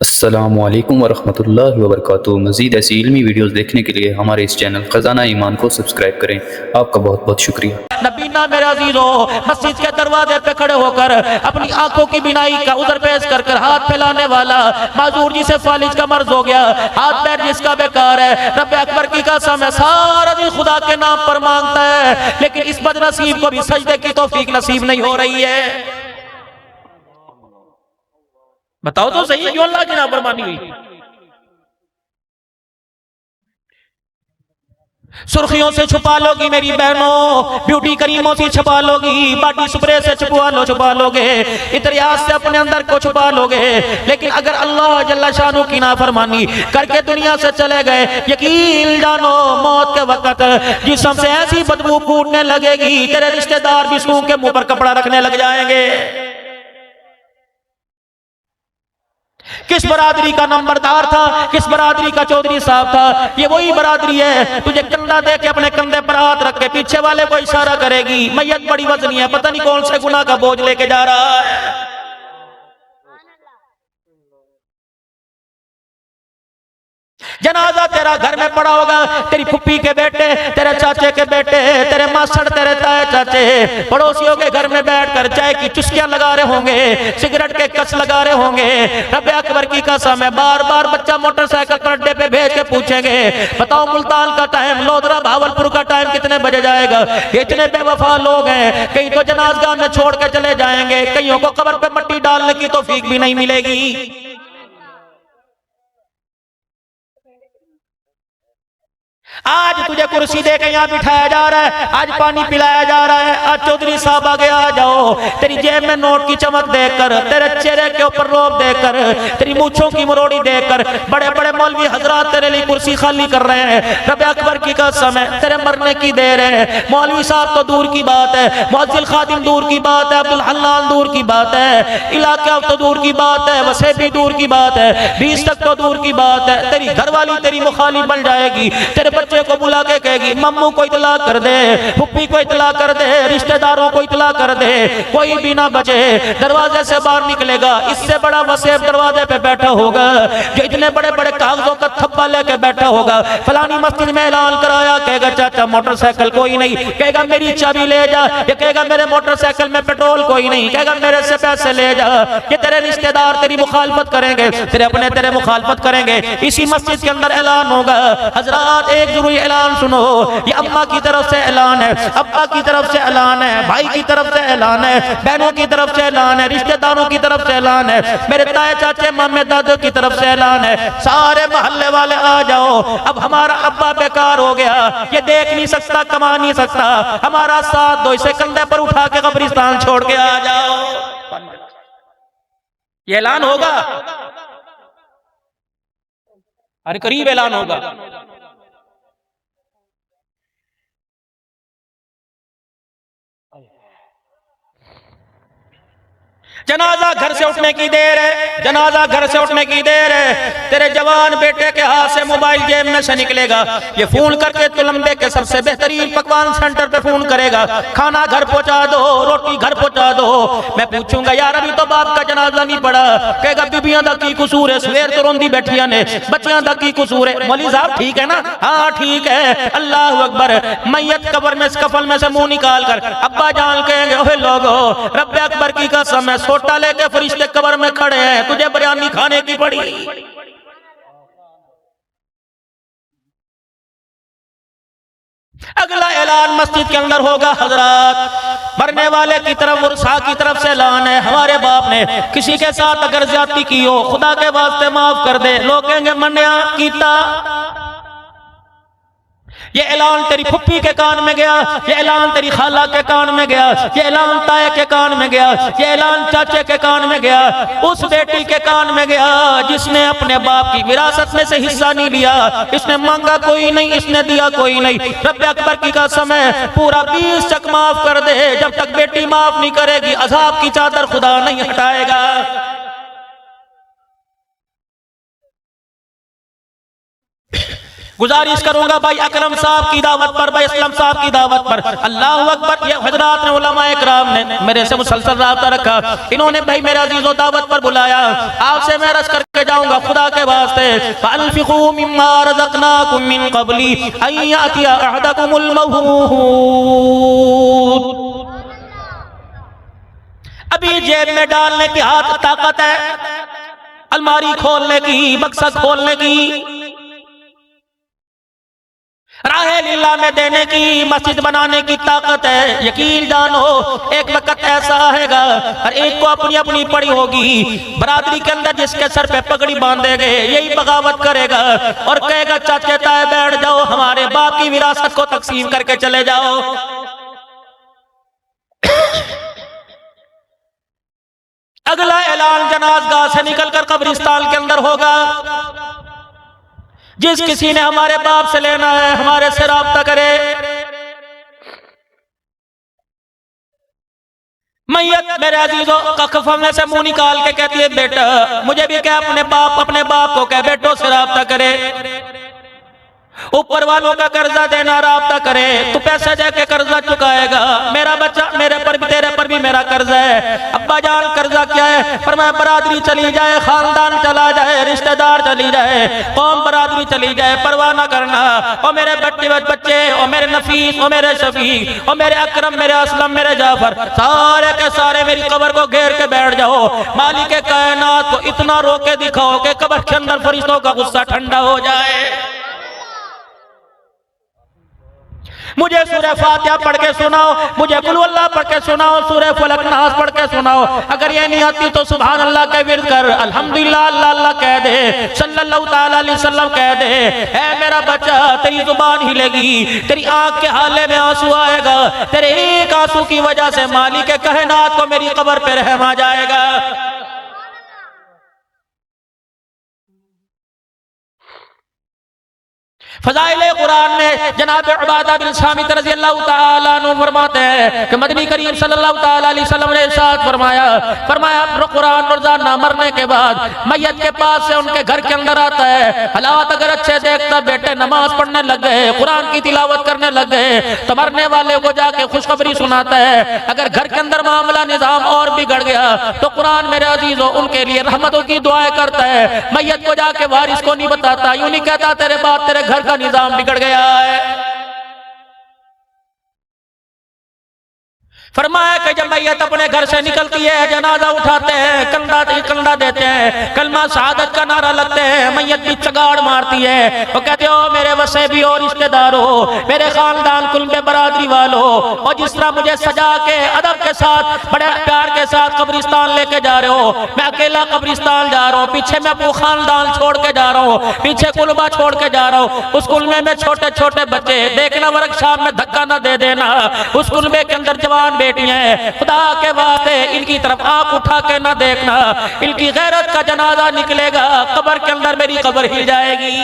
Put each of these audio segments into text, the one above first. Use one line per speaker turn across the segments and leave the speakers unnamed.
अस्सलामुअलैकुम वरहमतुल्लाहि वबरकातुहू। मज़ीद ऐसी इल्मी वीडियोज़ देखने के लिए हमारे इस चैनल ख़ज़ाना ईमान को सब्सक्राइब करें। आपका बहुत बहुत शुक्रिया।
नबीना मेरे अजीजों, मस्जिद के दरवाजे पे खड़े होकर अपनी आंखों की बिनाई का उधर पेश कर कर हाथ फैलाने वाला माजूर जिसे फालिज का मर्ज हो गया, हाथ पैर जिसका बेकार है, रब अकबर की कसम है सारा दिन खुदा के नाम पर मांगता है, लेकिन इस बदनसीब को भी सजदे की तौफीक नसीब नहीं हो रही है। बताओ तो सही, क्यों अल्लाह की नाफरमानी हुई? सुर्खियों से छुपा लोगी मेरी बहनों, ब्यूटी करीमों से छुपा लोगी, बॉडी स्प्रे से छुपा लोगे, इत्रियाज से अपने अंदर को छुपा लोगे, लेकिन अगर अल्लाह जल्ला शानू की नाफरमानी करके दुनिया से चले गए, यकीन जानो मौत के वक्त जिस्म से ऐसी बदबू फूटने लगेगी, तेरे रिश्तेदार भी सूंघ के मुंह पर कपड़ा रखने लग जाएंगे। किस बरादरी का नंबरदार था, किस बरादरी का चौधरी साहब था, ये वही बरादरी है तुझे कंधा दे के अपने कंधे पर हाथ रख के पीछे वाले को इशारा करेगी, मैयत बड़ी वजनी है, पता नहीं कौन से गुनाह का बोझ लेके जा रहा है। जनाजा तेरा घर में पड़ा होगा, तेरी फुप्पी के बेटे, तेरे चाचे के बेटे, तेरे मासड़, तेरे ताए चाचे पड़ोसियों के घर में बैठकर चाय की चुस्कियां लगा रहे होंगे, सिगरेट के कस लगा रहे होंगे। रब अकबर की कसम है बार बार बच्चा मोटरसाइकिल पर अड्डे पे भेज के पूछेंगे, बताओ मुल्तान का टाइम, लोधरा भावलपुर का टाइम कितने बजे जाएगा? इतने बेवफा लोग हैं, कहीं तो जनाजगाह में छोड़ के चले जाएंगे, कईयों को कब्र पे मट्टी डालने की तौफीक भी नहीं मिलेगी। आज तुझे कुर्सी देकर यहाँ बिठाया जा रहा है, आज पानी पिलाया जा रहा है, आज चौधरी साहब आगे आ जाओ, तेरी जेब में नोट की चमक देखकर, तेरे चेहरे के ऊपर रोब देकर, तेरी मूंछों की मरोड़ी देखकर बड़े बड़े मौलवी हजरात तेरे लिए कुर्सी खाली कर रहे हैं। रब अकबर की कसम है तेरे मरने की देर है। मौलवी साहब तो दूर की बात है, मुअज्जिल खादिम दूर की बात है, अब्दुल हल्लाल दूर की बात है, इलाका तो दूर की बात है, वसे भी दूर की बात है, 20 तक तो दूर की बात है। तेरी घरवाली तेरी मुखालिफ बन जाएगी, तेरे बच्चे को बुला के कहेगी मम्मू को इतला कर दे, फुप्पी को इतला कर दे, रिश्तेदारों को इतला कर दे, कोई भी ना बचे। दरवाजे से बाहर निकलेगा, इससे बड़ा वसेब दरवाजे पे बैठा होगा जो इतने बड़े बड़े कागजों का थप्पा लेके बैठा होगा। फलानी मस्जिद में ऐलान कराया, कहेगा चाचा मोटरसाइकिल कोई नहीं, कहेगा मेरी चाबी ले जा, ये कहेगा मेरे मोटरसाइकिल में पेट्रोल कोई नहीं, कहेगा मेरे से पैसे ले जा। ये तेरे रिश्तेदार तेरी मुखालफत करेंगे, तेरे अपने तेरे मुखालफत करेंगे। इसी मस्जिद के अंदर ऐलान होगा, हजरात एक जरूरी ऐलान सुनो, ये अम्मा की तरफ से ऐलान है, अब्बा की तरफ से ऐलान है, भाई की तरफ से ऐलान है, बहनों की तरफ से ऐलान है, रिश्तेदारों की तरफ से ऐलान है, मेरे ताए चाचे मामे दादों की तरफ से ऐलान है, सारे मोहल्ले वाले आ जाओ। अब हमारा अब्बा बेकार हो गया, ये देख नहीं सकता, कमा नहीं सकता, हमारा साथ दो, इसे कंधे पर उठा के कब्रिस्तान छोड़ के आ जाओ। ये ऐलान होगा, अरे करीब ऐलान होगा। जनाजा घर से उठने की देर है, जनाजा घर से उठने की देर है, तेरे जवान बेटे के हाथ से मोबाइल जेब में से निकलेगा, ये फोन करके तुलंबे के सबसे बेहतरीन पकवान सेंटर पे फोन करेगा, खाना घर पहुंचा दो, रोटी घर पहुंचा दो। मैं पूछूंगा यार अभी तो बाप का जनाजा नहीं पड़ा, कहेगा बीबियां दा की कसूर है, सवेर तो रोंदी बैठिया ने, बच्चियां दा की कसूर है। मौलवी साहब ठीक है ना? हाँ ठीक है, अल्लाह अकबर। मैयत कब्र में कफन में से मुंह निकाल कर अब्बा जान कहेंगे ओहे लोगो, रब अकबर की कसम है छोटा लेके फरिश्ते कब्र में खड़े हैं, तुझे बिरयानी खाने की पड़ी। अगला ऐलान मस्जिद के अंदर होगा, हजरात मरने वाले की तरफ उर्सा की तरफ से ऐलान है, हमारे बाप ने किसी के साथ अगर ज्यादती की हो खुदा के वास्ते माफ कर दे। लोग कहेंगे मन्या कीता। ये ऐलान तेरी फुप्पी के कान में गया, ये ऐलान तेरी खाला के कान में गया, ये ऐलान ताए के कान में गया, ये ऐलान चाचे के कान में गया, उस बेटी के कान में गया जिसने अपने बाप की विरासत में से हिस्सा नहीं लिया, इसने मांगा कोई नहीं, इसने दिया कोई नहीं। रब अकबर की कसम है पूरा 20 तक माफ कर दे, जब तक बेटी माफ नहीं करेगी अजाब की चादर खुदा नहीं हटाएगा। गुजारिश करूंगा भाई अकरम साहब की दावत पर, भाई असलम साहब की दावत पर, अल्लाह अकबर। ये हजरात ने उलमाए किराम ने मेरे से मुसलसल राब्ता रखा, इन्होंने भाई मेरा अजीजों दावत पर बुलाया, आपसे मैं अर्ज करके करके जाऊंगा खुदा के वास्ते। फअनफिकू मिम्मा रज़क़नाकुम मिन क़ब्ली अन यातिया अहदकुमुल मौत। अभी जेब में डालने की हाथ ताकत है, अलमारी खोलने की, बक्सा खोलने की, राहे लिल्लाह में देने की, मस्जिद बनाने की ताकत है। यकीन जानो एक वक्त ऐसा आएगा, हर एक को अपनी अपनी पड़ी होगी। बरादरी के अंदर जिसके सर पे पगड़ी बांधेगे यही बगावत करेगा और कहेगा चाचे ताए बैठ जाओ, हमारे बाप की विरासत को तकसीम करके चले जाओ। अगला ऐलान जनाज़गाह से निकलकर कब्रिस्तान के अंदर होगा। जिस किसी ने हमारे बाप से लेना है हमारे से राब्ता करे। मैयत मेरे अजीजों कफ़न में से मुंह निकाल के कहती है बेटा मुझे भी क्या अपने बाप को कह बेटों से राब्ता करे। ऊपर वालों का कर्जा देना राब्ता करे। तू पैसे दे के कर्जा चुकाएगा। मेरा बच्चा मेरे पर भी तेरे पर भी मेरा कर्जा है। अब्बा जान कर्जा क्या है? फरमाया बरादरी चली जाए, खानदान चला जाए, रिश्तेदार चली जाए, कौम बरादरी चली जाए, परवाह ना करना। और मेरे बच्चे और मेरे नफीस और मेरे शफीक और मेरे अकरम मेरे असलम मेरे जाफर सारे के सारे मेरी कब्र को घेर के बैठ जाओ। मालिक कायनात को इतना रोके दिखाओ कि कब्र के अंदर फरिश्तों का गुस्सा ठंडा हो जाए। मुझे सूरह फातिहा पढ़ के सुनाओ, मुझे कुल अल्लाह पढ़ के सुनाओ, सूरह फलक नास पढ़ के सुनाओ। अगर ये नहीं आती तो सुभान अल्लाह के विर्द कर, अल्हम्दुलिल्लाह अल्लाह अल्लाह कह दे, सल्लल्लाहु ताला अलैहि वसल्लम कह दे। ऐ मेरा बच्चा तेरी जुबान हिलेगी, तेरी आंख के हाले में आंसू आएगा, तेरे एक आंसू की वजह से मालिक कायनात को मेरी कब्र पे रहम आ जाएगा। फज़ाइल कुरान में जनाब उबादा बिन सामित रज़ियल्लाहु ताला अन्हु फरमाते हैं कि मदनी करीम सल्लल्लाहु ताला अलैहि वसल्लम ने इरशाद फरमाया कुरान रोजाना मरने के बाद मैयत के पास से उनके घर के अंदर आता है। हालात अगर अच्छे देखता बेटे नमाज पढ़ने लग गए, कुरान की तिलावत करने लग गए तो मरने वाले को जाके खुशखबरी सुनाता है। अगर घर के अंदर मामला निजाम और बिगड़ गया तो कुरान मेरे अजीजों उनके लिए रहमतों की दुआएं करता है। मैयत को जाके वारिस को नहीं बताता, यूं नहीं कहता तेरे बाप तेरे घर का निजाम बिगड़ गया है। फरमाया कि जब मैयत अपने घर से निकलती है जनाजा उठाते हैं, कंधा देते हैं, कलमा शहादत का नारा लगते हैं, मैयत भी चगाड़ मारती है। वो कहते हो मेरे वसे भी और रिश्तेदारों, मेरे खानदान कुल में बरादरी वालों, और जिस तरह मुझे सजा के अदब के साथ बड़े प्यार के साथ कब्रिस्तान लेके जा रहे हो, मैं अकेला कब्रिस्तान जा रहा हूँ, पीछे मैं अपना खानदान छोड़ के जा रहा हूँ, पीछे कुलबा छोड़ के जा रहा हूँ। उस कुलबे में छोटे छोटे बच्चे देखना, वर्कशॉप में धक्का न दे देना। उस कुलबे के अंदर जवान बेटियां हैं, खुदा के वास्ते इनकी तरफ आंख उठा के न देखना। इनकी गैरत का जनाजा निकलेगा, कब्र के अंदर मेरी कब्र हिल जाएगी।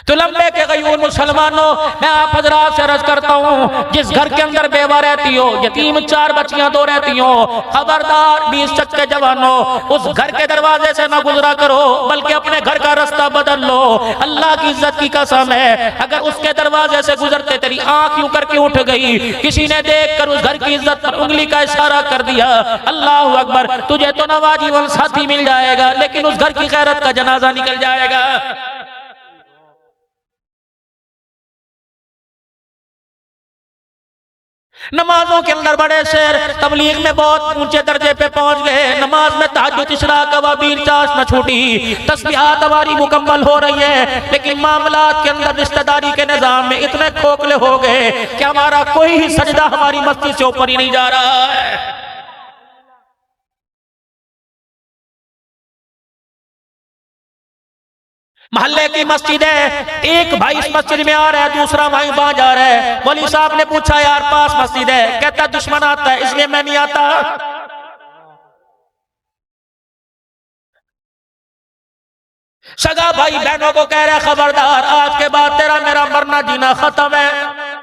तो लंबे के गयूर मुसलमानों, मैं आप हजरात से अर्ज करता हूँ, जिस घर के अंदर बेवा रहती हो, यतीम 4 बच्चियां 2 रहती हो, खबरदार 20 चक्के जवानों, उस घर के दरवाजे से ना गुजरा करो बल्कि अपने घर का रास्ता बदल लो। अल्लाह की इज्जत की कसम है, अगर उसके दरवाजे से गुजरते तेरी आंख यूं करके उठ गई, किसी ने देख कर उस घर की इज्जत पर उंगली का इशारा कर दिया, अल्लाह अकबर, तुझे तो नवाजीवन साथी मिल जाएगा लेकिन उस घर की गैरत का जनाजा निकल जाएगा। नमाजों के अंदर बड़े शेर, तबलीग में बहुत ऊंचे दर्जे पे पहुंच गए। नमाज में तहज्जुद इशराक अवाबीर चाश न छूटी, तस्बीहात हमारी मुकम्मल हो रही है, लेकिन मामलात के अंदर रिश्तेदारी के निजाम में इतने खोखले हो गए कि हमारा कोई ही सजदा हमारी मस्जिद से ऊपर ही नहीं जा रहा है। महल्ले की मस्जिद है, एक भाई इस मस्जिद में आ रहा है, दूसरा भाई वहां जा रहा है। मौलवी साहब ने पूछा यार पास मस्जिद है, कहता दुश्मन आता है इसलिए मैं नहीं आता। सगा भाई बहनों को कह रहा है खबरदार, आज के बाद तेरा मेरा मरना जीना खत्म है।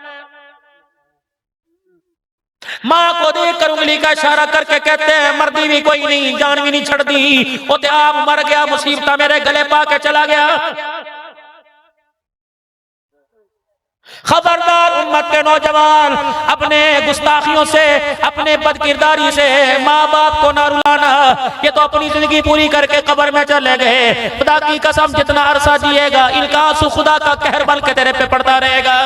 माँ को देखकर उंगली का इशारा करके कहते हैं मर्दी भी कोई नहीं, जान भी नहीं छड़ती, वो ते आप मर गया, मुसीबत मेरे गले पा के चला गया। खबरदार उम्मत के नौजवान, अपने गुस्ताखियों से, अपने बदकिरदारी से माँ बाप को ना रुलाना। ये तो अपनी जिंदगी पूरी करके कब्र में चले गए। खुदा की कसम जितना अरसा जिएगा इनका आंसू खुदा का कहर बन के तेरे पे पड़ता रहेगा।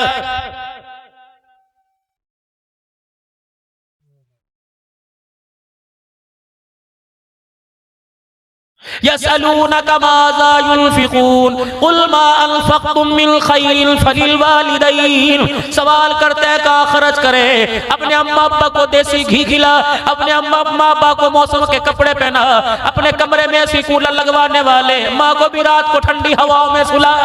यसअलूनका माज़ा युनफ़िक़ून क़ुल मा अनफ़क़्तुम मिन ख़ैरिन फ़लिल वालिदैन। सवाल करते हैं कहाँ खर्च करे। अपने अम्मा अब्बा को देसी घी खिला, अपने अम्मा अब्बा को मौसम के कपड़े पहना, अपने कमरे में ऐसी कूलर लगवाने वाले माँ को भी रात को ठंडी हवाओं में सुला।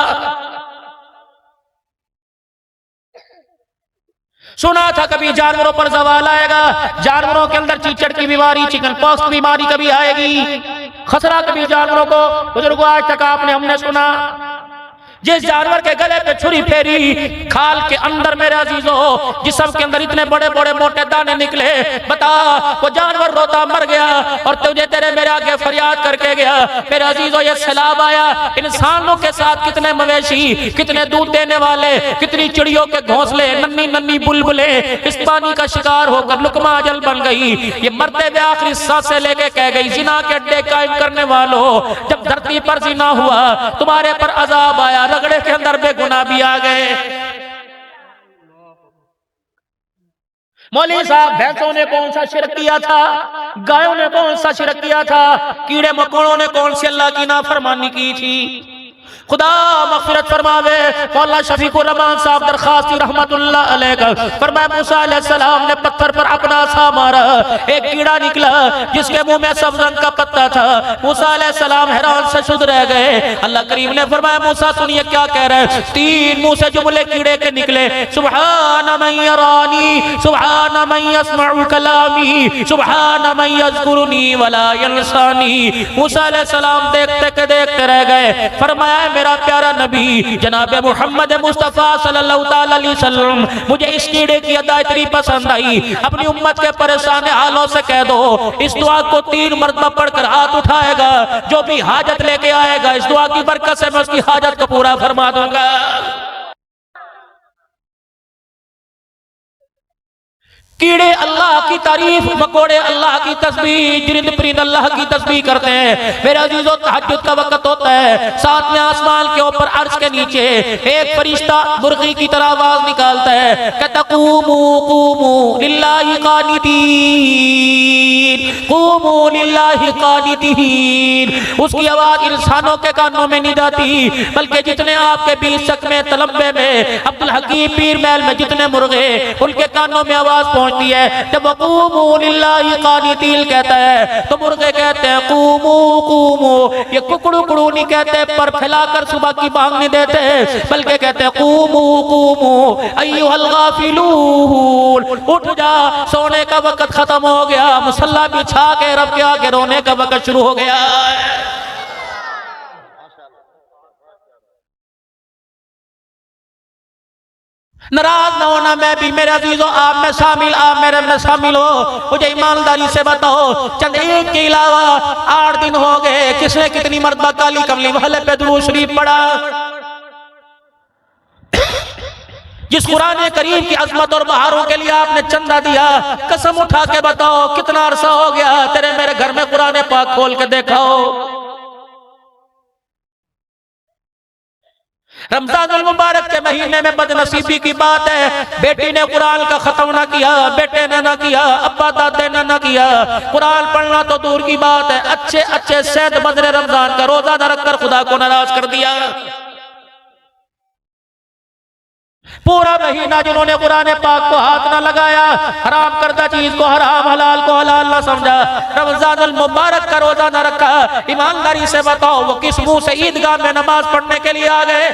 सुना था कभी जानवरों पर सवाल आएगा, जानवरों के अंदर चीचड़ की बीमारी, चिकन पॉक्स की बीमारी कभी आएगी, खसरा कभी जानवरों को। बुजुर्गों आज तक आपने हमने सुना जिस जानवर के गले पे छुरी फेरी, खाल के अंदर मेरे अजीजों जिस्म के अंदर इतने बड़े बड़े मोटे दाने निकले, बता वो जानवर रोता मर गया और तुझे तेरे मेरे आगे फरियाद करके गया। मेरे अजीजों ये सैलाब आया, इंसानों के साथ कितने मवेशी, कितने दूध देने वाले, कितनी चिड़ियों के घोंसले, नन्ही नन्ही बुलबुले इस पानी का शिकार होकर लुकमा अजल बन गई। ये मरते हुए आखिरी सांसें लेके कह गई, जिना के अड्डे कायम करने वालों, जब धरती पर जिना हुआ तुम्हारे पर अजाब आया, रगड़े के अंदर बेगुनाह भी आ गए। मौलवी साहब, भैंसों ने कौन सा शिरक किया था, गायों ने कौन सा शिरक किया था, कीड़े मकोड़ों ने कौन सी अल्लाह की नाफरमानी की थी। खुदा मग़फ़िरत फरमावे। मौला शफीकुर रहमान साहब दरखास्ती रहमतुल्लाह अलैह का फरमाया, मूसा अलैहिस्सलाम ने पत्थर पर अपना सा मारा, एक कीड़ा निकला जिसके मुंह में सब्ज़ रंग का पत्ता था। मूसा अलैहिस्सलाम हैरान से शुद्ध रह गए। अल्लाह करीम ने फरमाया, मूसा सुनिए क्या कह रहे हैं। तीन मुंह से जुमले कीड़े के निकले, सुब्हान मन यरानी, सुब्हान मन यस्मउ कलामी, सुब्हान मन यज़कुरुनी वला यंसानी। मूसा अलैहिस्सलाम देखते के देखते रह गए। फरमाया, मेरा प्यारा नबी जनाब मोहम्मद मुस्तफ़ा सल्लल्लाहु अलैहि वसल्लम, मुझे इस कीड़े की अदा इतनी पसंद आई, अपनी उम्मत के परेशान हालों से कह दो इस दुआ को 3 मरतबा पढ़कर हाथ उठाएगा, जो भी हाजत लेके आएगा इस दुआ की बरकत से मैं उसकी हाजत को पूरा फरमा दूंगा। कीड़े अल्लाह की तारीफ, मकोड़े अल्लाह की तस्बीह, जिरिंद परिंद अल्लाह की तस्बीह करते हैं। मेरे अजीजों, तहज्जुद का वक्त होता है, 7वें आसमान के ऊपर अर्श के नीचे एक फरिश्ता मुर्गी की तरह आवाज निकालता है, कहता क़ूमू क़ूमू लिल्लाहि क़ानितीन, क़ूमू लिल्लाहि क़ानितीन। उसकी आवाज इंसानों के कानों में नहीं जाती, बल्कि जितने आपके बीच शक में, तलब्बे में, अब्दुल हकीम पीर महल में जितने मुर्गे, उनके कानों में आवाज पहुंचती है। जब क़ूमू लिल्लाहि क़ानितीन कहता है तो मुर्गे कहते हैं क़ूमू क़ूमू। ये कुकड़ू कुड़ू नहीं कहते, पर फैलाकर सुबह की बांग नहीं देते, बल्कि कहते हैं क़ूमू क़ूमू अय्युहल गाफिलून, उठ जा, सोने का वक्त खत्म हो गया, मुसल्ला बिछा के रब के आगे रोने का वक्त शुरू हो गया। नाराज ना होना, मैं भी मेरे अजीजों आप में शामिल, आप मेरे में शामिल हो। मुझे ईमानदारी से बताओ, चंद ईद के अलावा 8 दिन हो गए किसने कितनी मरतबा काली कमली वाले पे दुरूद शरीफ पढ़ा। जिस कुरान करीम की अजमत और बहारों के लिए आपने चंदा दिया, कसम उठा के बताओ कितना अरसा हो गया तेरे मेरे घर में कुरान पाक खोल के देखाओ। रमजान मुबारक के महीने में बदनसीबी की बात है, बेटी ने कुरान का खत्म ना किया, बेटे ने ना किया, अब्बा दादे ने ना किया। कुरान पढ़ना तो दूर की बात है, अच्छे अच्छे सेहत बंदरे रमजान का रोजा न रखकर खुदा को नाराज कर दिया। पूरा महीना जिन्होंने कुरान पाक को हाथ ना लगाया, हराम करदा चीज को हराम, हलाल को हलाल ना समझा, रमजानुल मुबारक का रोजा ना रखा, ईमानदारी से बताओ वो किस मुंह से ईदगाह में नमाज पढ़ने के लिए आ गए।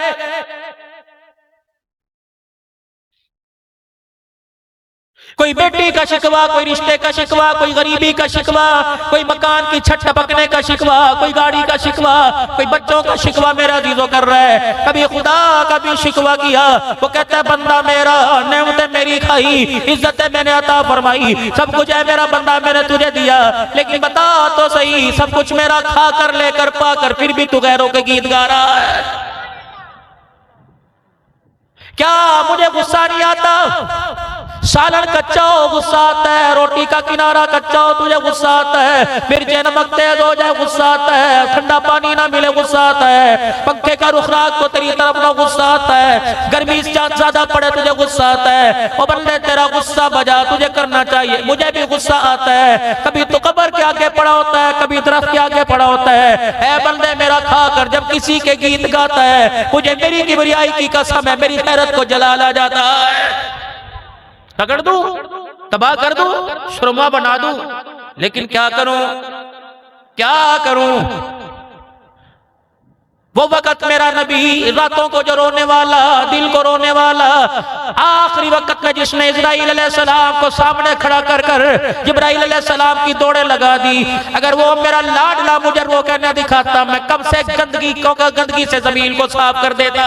कोई बेटी का शिकवा, कोई रिश्ते का शिकवा, कोई गरीबी का शिकवा, कोई मकान की छत टपकने का शिकवा, कोई गाड़ी का शिकवा, कोई बच्चों का शिकवा मेरा अजीजों कर रहा है। कभी खुदा का भी शिकवा किया, वो कहता है बंदा मेरा, नेमतें मेरी खाई, इज्जतें मैंने अता फरमाई, सब कुछ है मेरा बंदा मैंने तुझे दिया, लेकिन बता तो सही सब कुछ मेरा खा कर लेकर पाकर फिर भी तू गैरों के गीत गा रहा है। क्या मुझे गुस्सा नहीं आता? सालन कच्चा हो गुस्सा आता है, रोटी का किनारा कच्चा हो तुझे गुस्सा आता है, मिर्च नमक तेज हो जाए गुस्सा आता है, ठंडा पानी ना मिले गुस्सा आता है, पंखे का रुखराक तो तेरी तरफ ना गुस्सा आता है, गर्मी ज्यादा पड़े तुझे गुस्सा आता है। ओ बंदे तेरा गुस्सा बजा तुझे करना चाहिए, मुझे भी गुस्सा आता है, कभी तो कब्र के आगे पड़ा होता है, कभी दरख्त के आगे पड़ा होता है। ऐ बंदे मेरा खाकर जब किसी के गीत गाता है, मुझे मेरी किबरियाई की कसम है, मेरी गैरत को जलाल आ जाता है। रगड़ दूं, तबाह कर दूं, शुरमा बना दूं, लेकिन क्या करूं, क्या करूं? वो वक्त मेरा नबी रातों को जो रोने वाला, दिल को रोने वाला, आखिरी वक्त में जिसने इजराइल अलैहिस्सलाम को सामने खड़ा कर कर जिब्राइल अलैहिस्सलाम की दौड़े लगा दी, अगर वो मेरा लाडला मुझे वो कहना दिखाता, मैं कब से गंदगी से जमीन को साफ कर देता।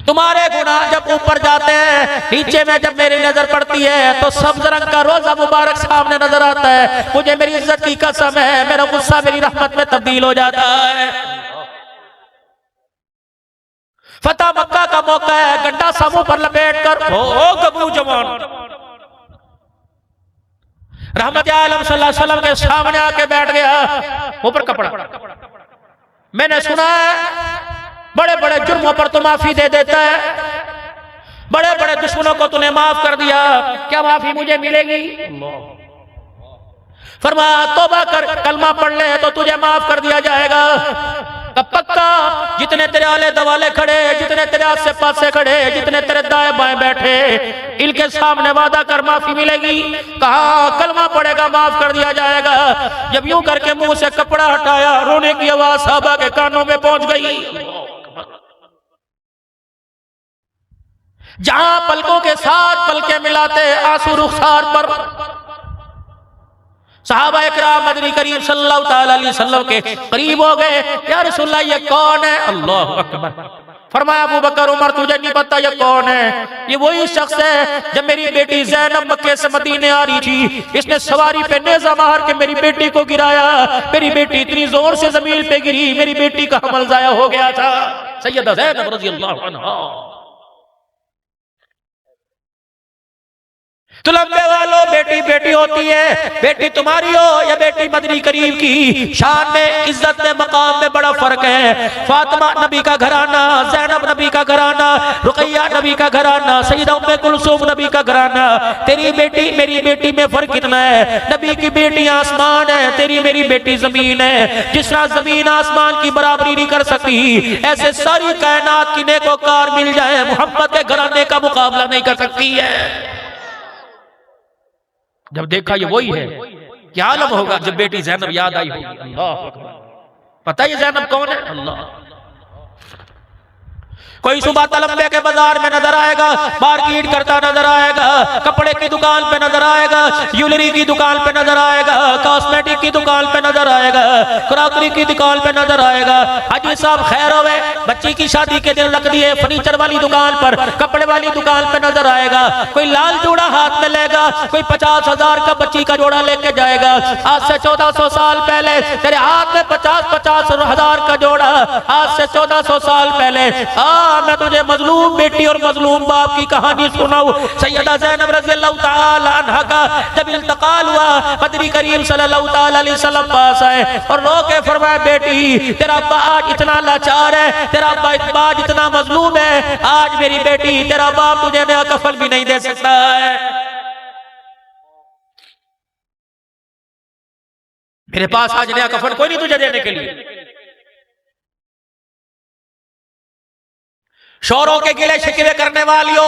तुम्हारे गुनाह जब ऊपर जाते हैं, नीचे में जब मेरी नजर पड़ती है तो सब्ज रंग का रोजा मुबारक सामने नजर आता है। मुझे मेरी इज्जत की कसम है, मेरा गुस्सा मेरी रहमत में तब्दील हो जाता है। फतह मक्का का मौका है, गड्ढा सामू पर लपेट कर ओ गबरू जवान रहमत आलम सल्लल्लाहु अलैहि वसल्लम के सामने आके बैठ गया, ऊपर कपड़ा। मैंने सुना है बड़े बड़े जुर्मों पर तो माफी दे देता है, बड़े बड़े दुश्मनों को तूने माफ कर दिया, क्या माफी मुझे मिलेगी? फरमाया तौबा कर, कलमा पढ़ ले तो तुझे माफ कर दिया जाएगा। तब पक्का जितने तेरे आले दवाले खड़े, जितने तेरे आसे पासे खड़े, जितने तेरे दाएं बाएं बैठे, इनके सामने वादा कर माफी मिलेगी। कहा कलमा पड़ेगा माफ कर दिया जाएगा। जब यूं करके मुंह से कपड़ा हटाया, रोने की आवाज साहबा के कानों में पहुंच गई। जहां पलकों के साथ पलके मिलाते आंसू रुखसार पर, सहाबा इकराम मदनी करीम सल्लल्लाहु ताला अलैहि वसल्लम के करीब हो गए। या रसूलल्लाह ये कौन है? अल्लाहु अकबर। फरमाया अबू बकर उमर तुझे नहीं पता ये कौन है? ये वही शख्स है जब मेरी बेटी ज़ैनब मक्के से मदीने आ रही थी, इसने सवारी पे नेज़ा मार के मेरी बेटी को गिराया, मेरी बेटी इतनी जोर से जमीन पे गिरी, मेरी बेटी का हमल जाया हो गया था। सैयदा ज़ैनब रज़ियल्लाहु अन्हा। तो लंबे वालों बेटी बेटी होती है, बेटी तुम्हारी हो या बेटी मदनी करीम की, शान में इज्जत में मकाम में बड़ा फर्क है। फातिमा नबी का घराना, ज़ैनब नबी का घराना, रुकैया नबी का घराना, सईदा उम्मे कुलसूम नबी का घराना। तेरी बेटी मेरी बेटी में फर्क कितना है? नबी की बेटी आसमान है, तेरी मेरी बेटी जमीन है। जिस तरह जमीन आसमान की बराबरी नहीं कर सकती, ऐसे सारी कायनात की नेकोकार मिल जाए, मोहब्बत के घराने का मुकाबला नहीं कर सकती है। जब देखा ये वही है, क्या आलम होगा जब बेटी ज़ैनब याद आई होगी। अल्लाह पता है ये ज़ैनब कौन है? अल्लाह। कोई सुबह तलम्बे के बाजार में नजर आएगा, मार्केट करता नजर आएगा, कपड़े की दुकान पे नजर आएगा, ज्वेलरी की दुकान पे नजर आएगा, कॉस्मेटिक की दुकान पे नजर आएगा, क्रॉकरी की दुकान पे नजर आएगा। हाजी साहब खैर होवे, बच्ची की शादी के दिन लग दिए फर्नीचर वाली दुकान पर, कपड़े वाली दुकान पे नजर आएगा। कोई लाल जोड़ा हाथ में लेगा, कोई 50,000 का बच्ची का जोड़ा लेके जाएगा। आज से 1400 साल पहले तेरे हाथ में 50,000 का जोड़ा, आज से 1400 साल पहले। मैं तुझे मजलूम बेटी और मजलूम बाप की कहानी सुनाऊं। सैयदा ज़ैनब रज़ियल्लाहु ताला अन्हा का जब इंतकाल हुआ, मदनी करीम सल्लल्लाहु ताला अलैहि वसल्लम पास आए और रो के फरमाया बेटी तेरा अब्बा आज इतना लाचार है, तेरा अब्बा आज इतना मजलूम है, आज मेरी बेटी तेरा बाप तुझे नया कफन भी नहीं दे सकता है। मेरे पास आज नया कफन कोई नहीं तुझे देने के लिए। शौरों के गिले शिकवे करने वालियों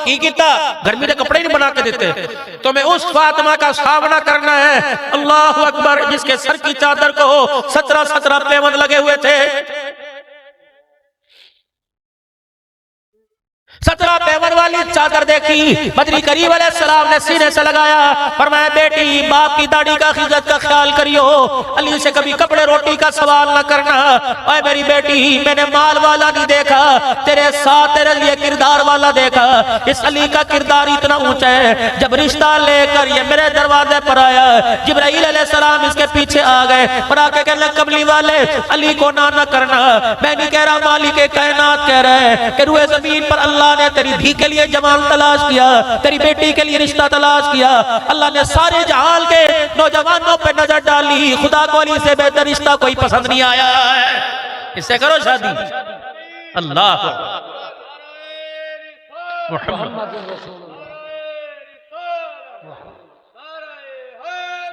की किता गर्मी के कपड़े नहीं बना के देते, तुम्हें उस फातिमा का सामना करना है। अल्लाह अकबर, जिसके सर की चादर को 17 पेवंद लगे हुए थे, 17 पेवंद वाली चादर देखी, मदनी करीम अलैहिस्सलाम ने सीने से लगाया, फरमाया बेटी बाप की दाढ़ी का इज्जत का ख्याल करियो, अली से कभी कपड़े रोटी का सवाल न करना। ओए मेरी बेटी मैंने माल वाला नहीं देखा, तेरे साथ तेरे लिए किरदार वाला देखा। इस अली का किरदार इतना ऊंचा है, जब रिश्ता लेकर ये मेरे दरवाजे पर आया, जिब्राइल अलैहिस्सलाम इसके पीछे आ गए और आके कहने कमली वाले अली को ना करना। मैं नहीं कह रहा, मालिक कायनात कह रहा है कि रुए जमीन पर अल्लाह ने तेरी धी के लिए जमाल तलाश किया, तेरी बेटी के लिए रिश्ता तलाश किया। अल्लाह ने सारे जहाल के नौजवानों पे नजर डाली, खुदा को अली से बेहतर रिश्ता कोई पसंद नहीं आया है, इससे करो शादी। अल्लाह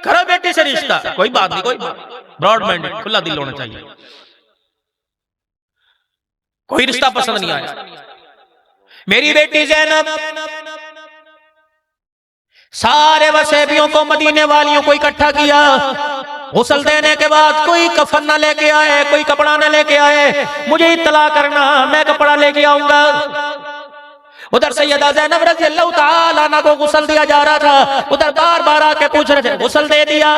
करो बेटी से रिश्ता, कोई बात नहीं, कोई ब्रॉड माइंडेड, खुला दिल होना चाहिए। कोई रिश्ता पसंद नहीं आया। मेरी बेटी ज़ैनब सारे वसेबियों को, मदीने वालियों को इकट्ठा किया। गुस्ल देने के बाद कोई कफन न लेके आए, कोई कपड़ा न लेके आए, मुझे इत्तला करना, मैं कपड़ा लेके आऊंगा। उधर सैयदा ज़ैनब रज़ियल्लाहु ताला अन्हा को गुस्ल दिया जा रहा था, उधर बार बार आके पूछ रहे थे, गुस्ल दे दिया,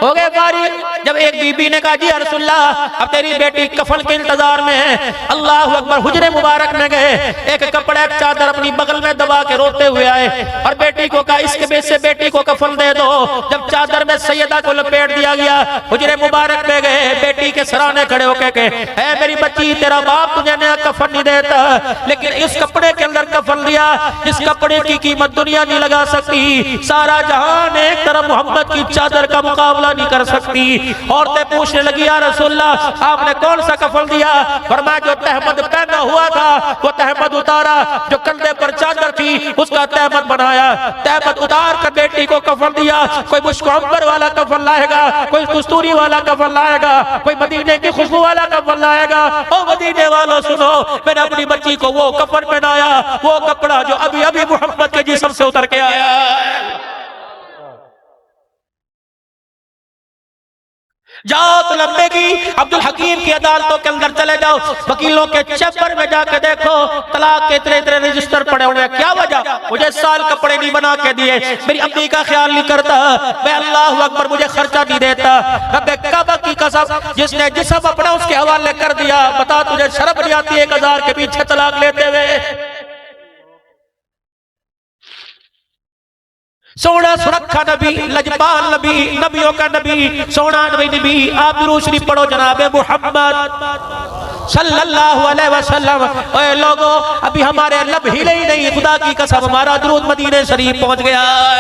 हो गए फारिग। जब एक बीबी ने कहा जी रसूलल्लाह अब तेरी बेटी कफन के इंतजार में है, अल्लाह अकबर, हुजरे मुबारक में गए, एक कपड़ा एक चादर अपनी बगल में दबा के रोते हुए आए और बेटी को कहा इसके बेच से बेटी को कफन दे दो। जब चादर में सैयदा को लपेट दिया गया, हुजरे मुबारक में गए, बेटी के सराहने खड़े होके के, है मेरी बच्ची, तेरा बाप तुझे नया कफन नहीं देता, लेकिन इस कपड़े के अंदर कफन दिया, जिस कपड़े की कीमत दुनिया नहीं लगा सकती, सारा जहान एक तरफ मोहब्बत की चादर का मुकाबला नहीं कर सकती। औरतें पूछने लगी या रसूलल्लाह आपने कौन सा कफन दिया? फरमाया जो तहमद पहना हुआ था वो तहमद उतारा, जो कंधे पर चादर थी उसका तहमद बनाया, तहमद उतार कर बेटी को कफन दिया। कोई मुश्क वाला कफन लाएगा, कोई कस्तूरी वाला कफन लाएगा, कोई मदीने की खुशबू वाला कफन लाएगा। ओ मदीने वालों सुनो, मैंने अपनी बच्ची को वो कफन पहनाया, वो कपड़ा जो अभी अभी मोहब्बत के जिस्म से उतर के आया। जाओ तो लंबे की अब्दुल हकीम की अदालतों के अंदर चले जाओ, वकीलों के चैम्बर में जाके देखो तलाक के इतने इतने रजिस्टर पड़े हुए हैं। क्या वजह? मुझे साल कपड़े नहीं बना के दिए, मेरी अम्मी का ख्याल नहीं करता, मैं अल्लाह अकबर मुझे खर्चा नहीं देता। रब्बे काबा की कसम, जिसने जिस्म अपना उसके हवाले कर दिया, बता तुझे शर्म नहीं आती 1000 के पीछे तलाक लेते हुए? सोना सुरखा नबी, लजपाल नबी, नबियों का नबी, सोना नबी, आप रोशनी पढ़ो जनाबे मोहम्मद सल्लल्लाहु अलैहि वसल्लम। ओए लोगों, अभी हमारे लब हिले ही नहीं, खुदा की कसम हमारा दुरूद मदीने शरीफ पहुंच गया है।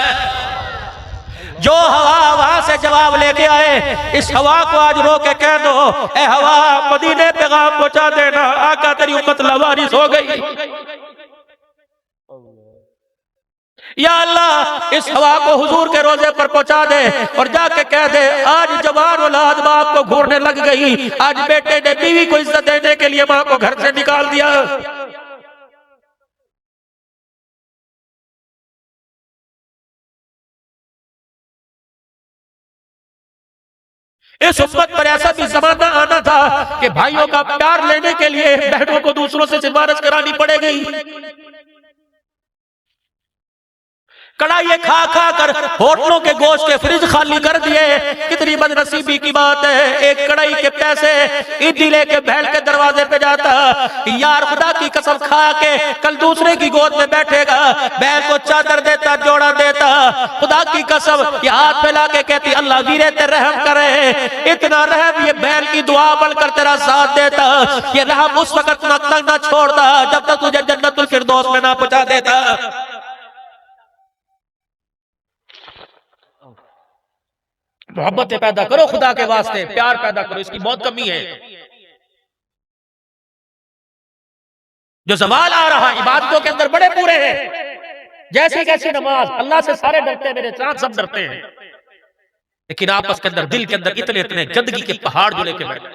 जो हवा वहां से जवाब लेके आए, इस हवा को आज रो के कह दो, ए हवा मदीने पैगाम पहुंचा देना, आका तेरी उम्मत लवारिस हो गई। या अल्लाह इस हवा को हुजूर के रोजे पर पहुंचा दे और जाके कह दे आज जवान औलाद बाप को घूरने लग गई, आज बेटे ने बीवी को इज्जत देने के लिए मां को घर से निकाल दिया। इस उम्मत पर ऐसा भी जमाना आना था कि भाइयों का प्यार लेने के लिए बहनों को दूसरों से सिफारिश करानी पड़ेगी। कड़ाई खा खा कर होटलों के गोश्त के फ्रिज खाली कर दिए। कितनी बदनसीबी की बात है, एक कड़ाई के पैसे ईदी लेके बैल के दरवाजे पे जाता, यार खुदा की कसम खा के कल दूसरे की गोद में बैठेगा, बैल को चादर देता, जोड़ा देता, खुदा की कसम ये हाथ फैला के कहती अल्लाह वीरे ते रहम करे, इतना रहम ये बैल की दुआ बनकर तेरा साथ देता, ये रहम उस वक्त ना छोड़ता जब तक तुझे जन्नतुल फिरदौस में ना पहुंचा देता। मोहब्बत पैदा करो, खुदा के वास्ते प्यार पैदा करो, इसकी बहुत कमी है। जो सवाल आ रहा इबादतों के अंदर बड़े पूरे हैं, जैसी कैसी नमाज, अल्लाह से सारे डरते हैं, मेरे चांद सब डरते हैं, लेकिन आपस के अंदर दिल के अंदर इतने इतने गंदगी के पहाड़ जो लेके बैठे।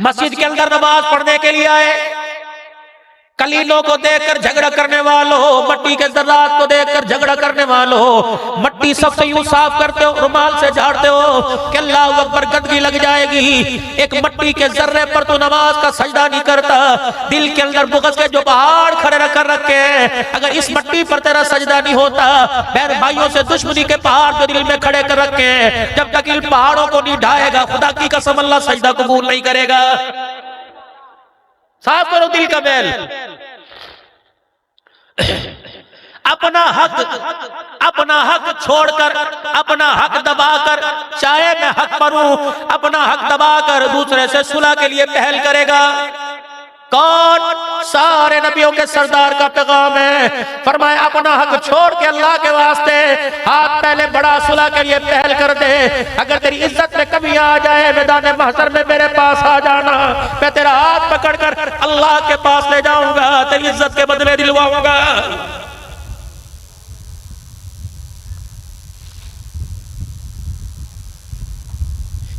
मस्जिद के अंदर नमाज पढ़ने के लिए आए, कलीलों को देखकर झगड़ा करने वालों, मट्टी के जर्रात को देखकर झगड़ा करने वालों, मट्टी सबसे यूं साफ करते हो, रुमाल से झाड़ते हो कि अल्लाह अकबर गंदगी लग जाएगी। एक मट्टी के जर्रे पर तो नमाज का सजदा नहीं करता, दिल के अंदर बुग़्ज़ के जो पहाड़ खड़े कर रखे हैं, अगर इस मट्टी पर तेरा सजदा नहीं होता, बहन भाइयों से दुश्मनी के पहाड़ जो दिल में खड़े कर रखे हैं, जब तक इन पहाड़ों को नहीं ढाएगा खुदा की कसम अल्लाह सजदा कबूल नहीं करेगा। साफ करो दिल का बैल। अपना हक छोड़कर, अपना हक दबाकर, चाहे मैं हक पर हूं, अपना हक दबाकर दूसरे से सुलह के लिए पहल करेगा। कौन? सारे नबियों के सरदार का पैगाम है। फरमाया अपना हक छोड़ के अल्लाह के वास्ते हाथ पहले बड़ा, सुलह के लिए पहल कर दे। अगर तेरी इज्जत में कमी आ जाए, मैदान महशर में मेरे पास आ जाना, मैं तेरा हाथ पकड़कर अल्लाह के पास ले जाऊंगा, तेरी इज्जत के बदले दिलवाऊंगा।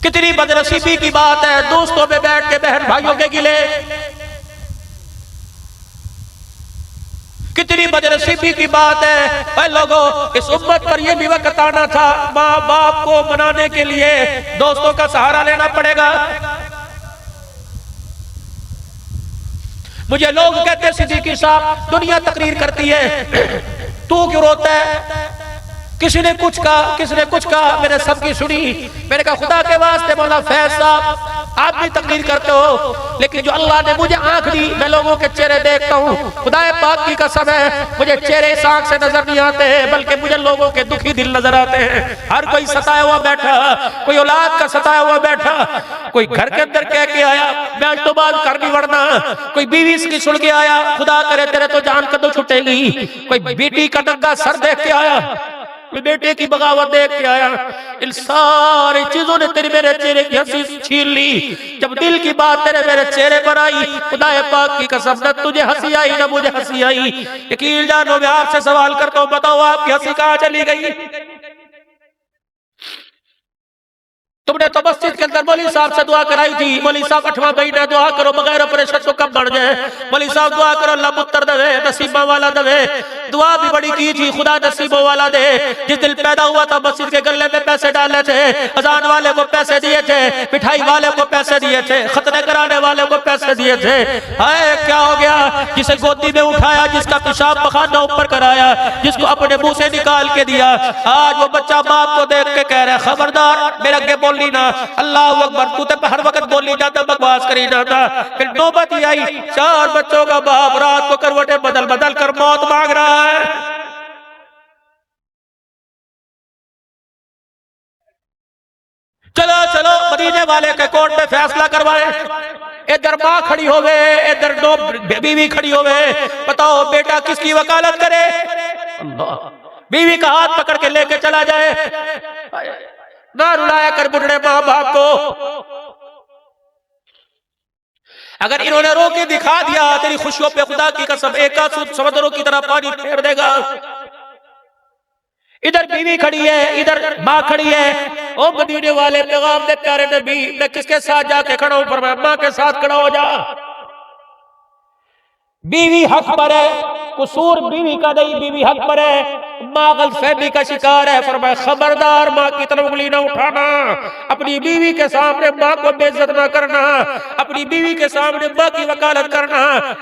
कितनी बदनसीबी की बात है, दोस्तों में बैठ के बहन भाइयों के गिले। कितनी बदनसीबी की बात है। ऐ लोगों, इस उम्मत पर यह भी वक्त आना था, माँ बाप को मनाने के लिए दोस्तों का सहारा लेना पड़ेगा। मुझे लोग कहते हैं सिद्दीकी साहब, दुनिया तकरीर करती है, तू क्यों रोता है? किसी ने कुछ कहा, किसी ने कुछ कहा, मैंने सबकी सुनी। मैंने कहा खुदा के वास्ते मौला फैज साहब, आप भी तकरीर करते हो, लेकिन जो अल्लाह ने मुझे आंख दी, मैं लोगों के चेहरे देखता हूँ। खुदा पाक की कसम है, मुझे चेहरे इस आंख से नजर नहीं आते हैं, बल्कि मुझे लोगों के दुखी दिल नजर आते हैं। हर कोई सताया हुआ बैठा, कोई औलाद का सताया हुआ बैठा, कोई घर के अंदर कह के आया मैं आज तो बात कर नहीं वरना, कोई बीवी की सुन के आया खुदा करे तेरे तो जान कदों छुटेगी, कोई बेटी का नंगा सर देख के आया, बेटे की बगावत देख के आया। इन सारी चीजों ने तेरे मेरे चेहरे की हंसी छीन ली। जब दिल की बात तेरे मेरे चेहरे पर आई, खुदा पाक की कसम, न तुझे हंसी आई न मुझे हंसी आई। यकीन जानो मैं आपसे सवाल करता हूँ, बताओ आपकी हंसी कहाँ चली गई? तुमने तो मस्जिद के अंदर मौलवी साहब से दुआ कराई थी, मौलवी साहब 8वां महीना दुआ करो बगैर ऑपरेशन तो कब बढ़ जाए, मौलवी साहब दुआ करो अल्लाह पुत्र दे, नसीबा वाला दे। दुआ भी बड़ी की थी, खुदा नसीबों वाला दे। जिस दिन पैदा हुआ था मस्जिद के गले में पैसे डाले थे, अजान वाले को पैसे दिए थे, मिठाई वाले को पैसे दिए थे, खतने कराने वाले को पैसे दिए थे। हाय क्या हो गया? जिसे गोदी में उठाया, जिसका पेशाब पखाना ऊपर कराया, जिसको अपने मुंह से निकाल के दिया, आज वो बच्चा बाप को देख के कह रहा है खबरदार मेरे आगे बोल ना, अल्लाह अकबर, तू तो हर वक्त बोली जाता, बकवास करी जाता। फिर नौबत ही आई, 4 बच्चों का बाप रात को करवटे बदल बदल कर मौत मांग रहा है। चलो चलो मदीने वाले के कोर्ट में फैसला करवाए। इधर माँ खड़ी हो गए, इधर दो बीवी खड़ी हो गए, बताओ बेटा किसकी वकालत करे? बीवी का हाथ पकड़ के लेके चला जाए, ना रुलाया कर बुढ़े माँ बाप को। अगर इन्होंने रो के दिखा दिया, तेरी खुशियों पे खुदा की कसम एक समुद्रों की तरह पानी फेर देगा। इधर बीवी खड़ी है, इधर माँ खड़ी है। ओ मदीने वाले पैगाम दे प्यारे नबी, मैं किसके साथ जाके खड़ा हूं? पर मैं माँ के साथ खड़ा हो जा। बीवी हक पर है, कसूर बीवी का नहीं, बीवी हक पर है, माँ गलतफहमी का शिकार है। फरमाया खबरदार माँ की तरफ उंगली ना उठाना, अपनी बीवी के सामने माँ को बेइज्जत ना करना, अपनी बीवी के सामने माँ की वकालत करना।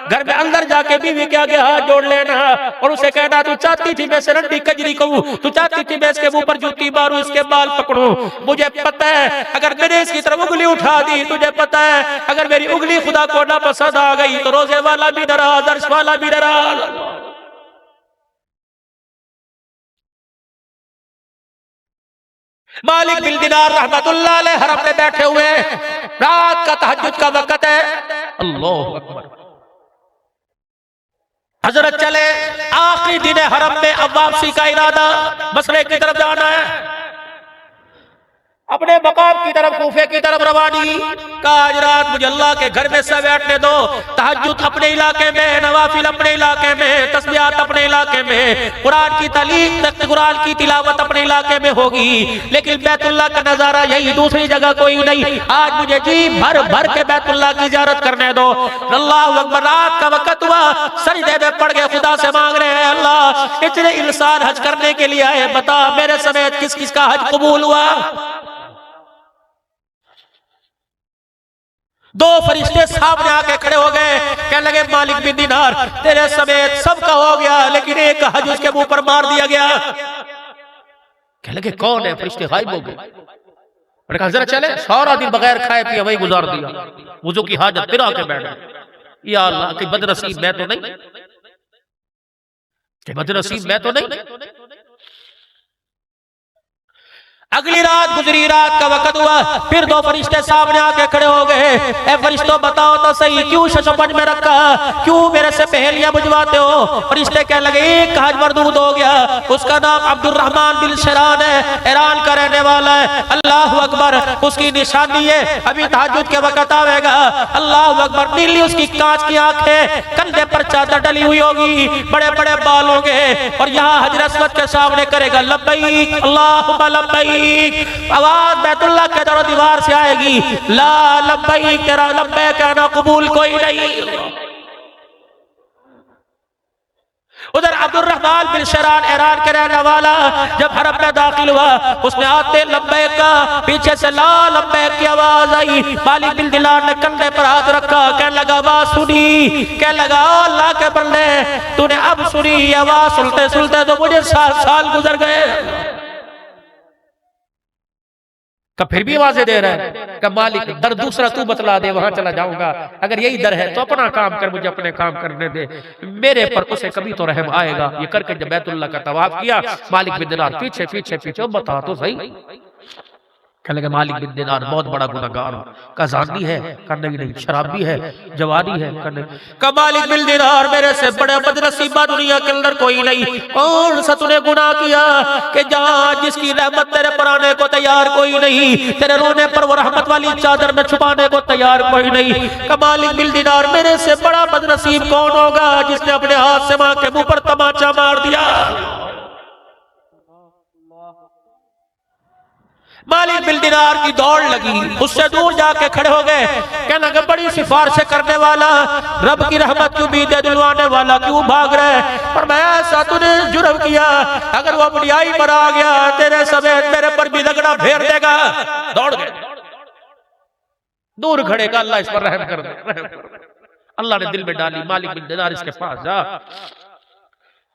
घर में अंदर जाके बीवी के आगे हाथ जोड़ लेना और उसे कहना तू चाहती थी मैं रंडी कजरी कहूं, तू चाहती थी मैं इसके मुंह पर जूती मारूं, इसके बाल पकड़ूं। मुझे पता है अगर मैंने इसकी तरफ उंगली उठा दी, तुझे पता है अगर मेरी उंगली खुदा को ना पसंद आ गई तो रोजे वाला भी डरा, दर्श वाला भी डरा। मालिक बिन दिनार रहमतुल्लाह अलैह हरम में बैठे हुए, रात का तहज्जुद का वक्त है। अल्लाह अकबर। हजरत चले, आखिरी दिन हरम में, अब वापसी का इरादा, मसरे की तरफ जाना है, अपने मकाम की तरफ, कूफे की तरफ रवानी का। आज रात मुझे अल्लाह के घर में से बैठने दो। तहज्जुद अपने इलाके में, नवाफिल अपने इलाके में, तस्बीहात अपने इलाके में, कुरान की तालीम, कुरान की तिलावत अपने इलाके में होगी, लेकिन बैतुल्लाह का नजारा यही, दूसरी जगह कोई नहीं। आज मुझे जी भर भर के बैतुल्लाह की ज़ियारत करने दो। अल्लाह अकबर। रात का वक्त हुआ, सजदे में पड़ गए, खुदा से मांग रहे हैं अल्लाह इतने इंसान हज करने के लिए आए, बता मेरे समेत किस किस का हज कबूल हुआ? 2 फरिश्ते सामने आके खड़े हो गए, कहने लगे मालिक बिन दिनार तेरे समेत सबका हो गया, लेकिन एक हज उसके मुंह पर मार दिया गया। कहने लगे कौन है? फरिश्ते गायब हो गए। मैंने कहा जरा चले, सारा दिन बगैर खाए पिए वही गुजार दिया, वुजू की हाजत फिर आके बैठ गए। या अल्लाह की बदनसीब मैं तो नहीं। कि बदनसीब मैं तो नहीं। अगली रात गुजरी, रात का वक्त हुआ, फिर दो फरिश्ते सामने आके खड़े हो गए। ए फरिश्तों बताओ तो सही, क्यों शशपंज में रखा, क्यों मेरे से पहेलियां बुझवाते हो? फरिश्ते कहने लगे एक हज मरदूद हो गया, उसका नाम अब्दुर्रहमान बिन शरान है, ईरान का रहने वाला है। अल्लाह अकबर, उसकी निशानी है अभी तहज्जुद के वक्त आवेगा। अल्लाह अकबर, नीली उसकी कांच की आंखें, कंधे पर चादर डली हुई होगी, बड़े बड़े बाल होंगे, और यहाँ हजर अस्वद के सामने करेगा लब्बैक अल्लाहुम्मा लब्बैक। आवाज बैतुल्लाह के दरो दीवार से आएगी, ला लब्बैक, तेरा लब्बैक कहना कबूल कोई नहीं। उधर अब्दुर्रहमान बिन शरान ईरान के रहने वाला जब हरम में दाखिल हुआ, उसने आते लब्बैक का, पीछे से ला लब्बैक की आवाज आई। मालिक बिन दिनार ने कंधे पर हाथ रखा, कहने लगा आवाज सुनी, कहने लगा अल्लाह के बंदे तूने अब सुनी आवाज, सुनते सुनते तो मुझे 7 साल गुजर गए। का फिर भी आवाजें दे रहा है कि मालिक दर दूसरा तू बतला दे, वहां चला जाऊंगा। अगर यही दर है तो अपना काम कर, मुझे अपने काम करने दे, मेरे पर उसे कभी तो रहम आएगा। ये करके जब बैतुल्लाह का तवाफ किया, मालिक बिन दिनार पीछे पीछे पीछे, बता तो सही। कहने लगे मालिक बिन दिनार बहुत बड़ा गुनहगार हूं, कज़ानी है करने की नहीं, शराबी है, जवानी है करने का। मालिक बिन दिनार, मेरे से बड़े बदनसीबा दुनिया के अंदर कोई नहीं। कौन सा तूने गुनाह किया कि जहां जिसकी रहमत तेरे पर आने को तैयार कोई नहीं, तेरे रोने पर वो रहमत वाली चादर में छुपाने को तैयार कोई नहीं। का मालिक बिन दिनार, मेरे से बड़ा बदनसीब कौन होगा जिसने अपने हाथ से मां के मुंह पर तमाचा मार दिया। मालिक बिन दिनार की दौड़ लगी, उससे दूर जाके खड़े हो गए। कहने लगे बड़ी सिफारिशें करने वाला, रब की रहमत की उम्मीदें दिलवाने वाला, क्यों भाग रहे? पर मैं ऐसा तूने जुर्म किया, अगर वो बुढ़ियाई पर आ गया तेरे समेत मेरे पर भी लगना फेर देगा। दौड़ गए, दूर खड़े का अल्लाह इस पर रहम कर दे। अल्लाह ने दिल में डाली, मालिक बिन दिनार इसके पास जा,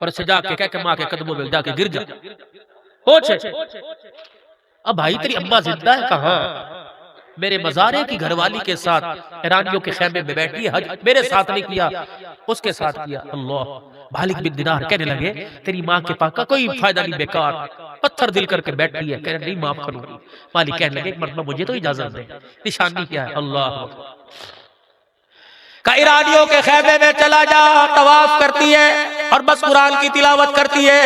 और इसे जाके कह के माँ के कदमों में जाके गिर जा, पूछे अब भाई तेरी अम्मा जिंदा है कहाँ? मेरे मजारे की घरवाली के साथ ईरानियों के खेमे में बैठी है, हज मेरे साथ नहीं किया, उसके साथ किया। अल्लाह। मालिक बिन दिनार कहने लगे तेरी माँ के पास का कोई फायदा नहीं, बेकार पत्थर दिल करके बैठी है, कहने नहीं माफ करूंगी। मालिक कहने लगे मतलब मुझे तो इजाजत दे, निशानी क्या है? अल्लाह का ईरानियों के खेमे में चला जा, तवाफ करती है और बस कुरान की तिलावत करती है।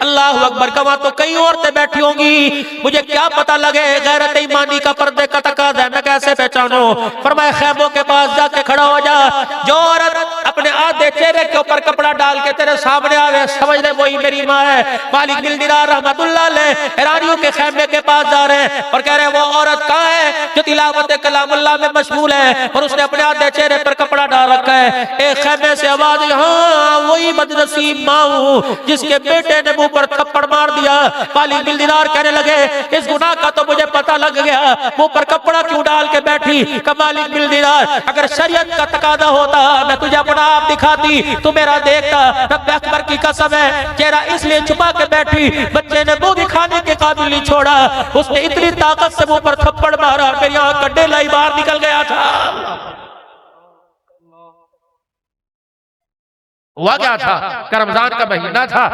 अल्लाह अकबर, कमा तो कई औरतें बैठी होंगी, मुझे क्या पता लगे गैरत ईमानी का पर्दे का तकाज़ा है, मैं कैसे पहचानूं? फरमाया खैमों के पास जाके खड़ा हो जा, जो औरत अपने आधे चेहरे के ऊपर कपड़ा डाल के तेरे सामने आवे, समझ ले वही मेरी माँ है। मालिक बिन दिनार रहमतुल्लाह अलैह ईरानियों के खेमे के पास जा रहे हैं और कह रहे हैं वो औरत कहाँ है जो तिलावत कलामुल्लाह में मशगूल है और उसने अपने आधे चेहरे पर कपड़ा डाल रखा है। एक खेमे से आवाज, हाँ वही बदनसीब माँ हूँ जिसके बेटे ने मुंह पर थप्पड़ मार दिया। मालिक बिन दिनार कहने लगे इस गुनाह का तो मुझे पता लग गया, मुंह पर कपड़ा क्यों डाल के बैठी? मालिक बिन दिनार, अगर शरीयत का तकादा होता मैं तुझे अपना आप दिखाती, तू मेरा देखता। रब अकबर की कसम है, चेहरा इसलिए छुपा के बैठी, बच्चे ने मुंह दिखाने के काबिल नहीं छोड़ा, उसने इतनी ताकत से मुंह पर थप्पड़ मारा मेरी आंख का डेला ही बाहर निकल गया था। हुआ क्या था? रमजान का महीना था।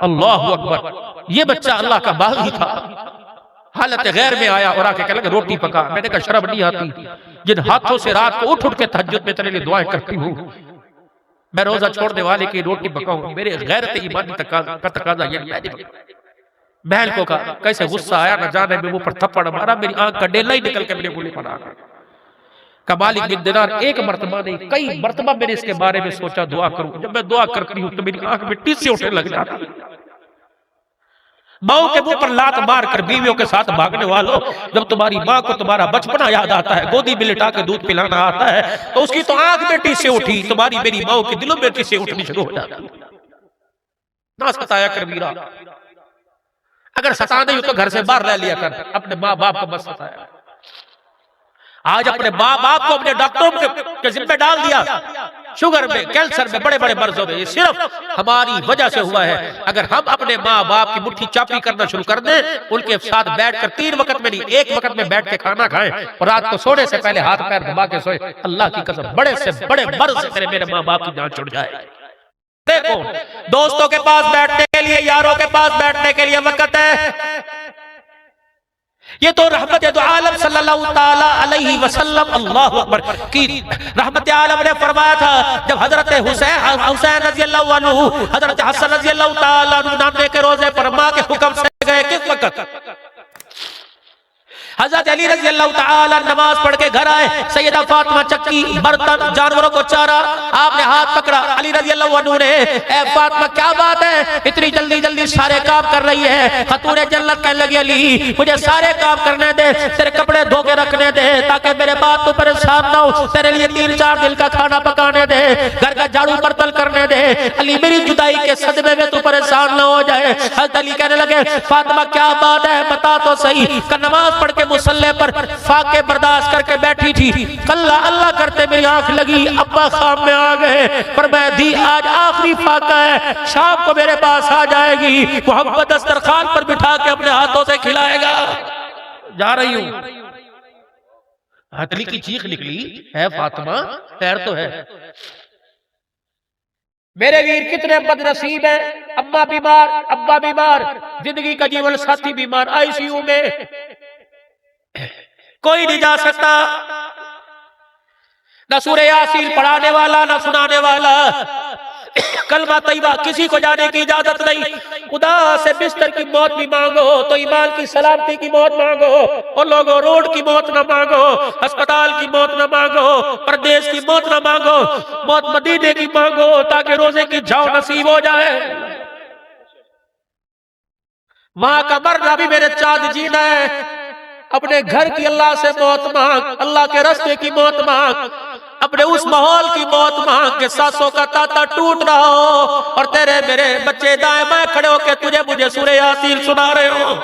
अल्लाह अकबर, ये बच्चा अल्लाह का बागी था, हालत गैर में आया और आके कहने लगा रोटी पका। मैंने कहा शर्म नहीं आती? जिन हाथों से रात को उठ उठ के तहज्जुद में तेरे लिए दुआएं करती हूँ, मैं रोजा छोड़ने वाले की रोटी पकाऊं, मेरे गैरत ईमानी का तकाजा ये नहीं। बहन को कहा, कैसे गुस्सा आया न जाने में, मुंह पर थप्पड़ मारा, मेरी आंख का डेला ही निकल के मेरे मुंह पर आ गया। मालिक बिन दिनार, एक मर्तबा नहीं कई मर्तबा मैंने इसके बारे में सोचा दुआ करूं, जब मैं दुआ करती हूं तो मेरी आंख में टीसे उठने लग जाती है। माओ के मुंह पर लात मार कर बीवियों के साथ भागने वालों, जब तुम्हारी माँ को तुम्हारा बचपना याद आता है, गोदी में लिटा के दूध पिलाना आता है, तो उसकी तो आंख में टीसे उठी, तुम्हारी मेरी माओ के दिलों में टीसे उठनी शुरू हो जाती। ना सताया कर मीरा, अगर सताने हो तो घर से बाहर ले लिया कर, अपने माँ बाप को मत सताया। आज अपने माँ बाप को अपने डॉक्टरों के जिम्मे डाल दिया, शुगर में, कैंसर में, बड़े बड़े मर्जों में, ये सिर्फ हमारी वजह से हुआ है। अगर हम अपने माँ बाप की मुट्ठी चापी करना शुरू कर दें, उनके साथ बैठकर 3 वक्त में नहीं 1 वक्त में बैठ के खाना खाएं और रात को सोने से पहले हाथ पैर दबा के सोए, अल्लाह की कसम बड़े से बड़े मर्ज से मेरे माँ बाप की जान छुट जाए। देखो, दोस्तों के पास बैठने के लिए, यारों के पास बैठने के लिए वक्त है। ये तो रहमत दो आलम सल्लल्लाहु ताला अलैहि वसल्लम, अल्लाहु अकबर, की रहमत आलम ने फरमाया था जब हजरत हुसैन रजी अल्लाह अन्हु हजरत हसन रजी अल्लाह ताला अन्हु नामने के रोजे पर मां के हुक्म से गए। किस वक्त? हजरत अली रजी अल्लाह ताला नमाज पढ़ के घर आए, सैयदा फातिमा चक्की, बर्तन, जानवरों को चारा, आपने हाथ पकड़ा। अली रजी अल्लाह अन्हु ने, ए फातिमा क्या बात है, इतनी जल्दी जल्दी सारे काम कर रही है? खतून जन्नत कहने लगी, अली मुझे सारे काम करने दे, तेरे कपड़े धो के रखने दे ताकि मेरे बात तो परेशान ना हो, तेरे लिए 3-4 दिन का खाना पकाने दे, घर का झाड़ू बर्तन करने दे। अली मेरी जुदाई के सदमे में तू परेशान ना हो जाए। हजरत अली कहने लगे, फातिमा क्या बात है, बता तो सही। का नमाज पढ़ के मुसल्ले पर फाके बर्दाश्त करके बैठी थी, कल्ला अल्लाह करते मेरी आंख लगी, अब्बा ख्वाब में आ गए, पर मैं दी आज आखिरी फाका है, शाम को मेरे पास आ जाएगी, मोहब्बत दस्तरखान पर बिठा के अपने हाथों से खिलाएगा। जा रही हूं। हथली की चीख निकली, है फातिमा, खैर तो है? मेरे वीर कितने बदनसीब है, अम्मा बीमार, अब्बा बीमार, जिंदगी का जीवन साथी बीमार, आईसीयू में, कोई नहीं जा सकता, ना सूरह यासीन पढ़ाने वाला, ना सुनाने वाला, कलमा तैयबा किसी को जाने की इजाजत नहीं। खुदा से बिस्तर की मौत भी मांगो तो ईमान की सलामती की मौत मांगो, और लोगों रोड की मौत ना मांगो, अस्पताल की मौत ना मांगो, परदेश की मौत ना मांगो, मौत मदीने की मांगो ताकि रोजे की जाओ नसीब हो जाए। वहां का मरना भी मेरे चाँद जीना है। अपने घर की अल्लाह से मौत मांग, अल्लाह के रास्ते की मौत मांग, अपने उस माहौल की मौत मांग के सांसों का तांता टूट रहा हो और तेरे मेरे बच्चे दाएं बाएं खड़े होके तुझे मुझे सूरह यासीन सुना रहे हो।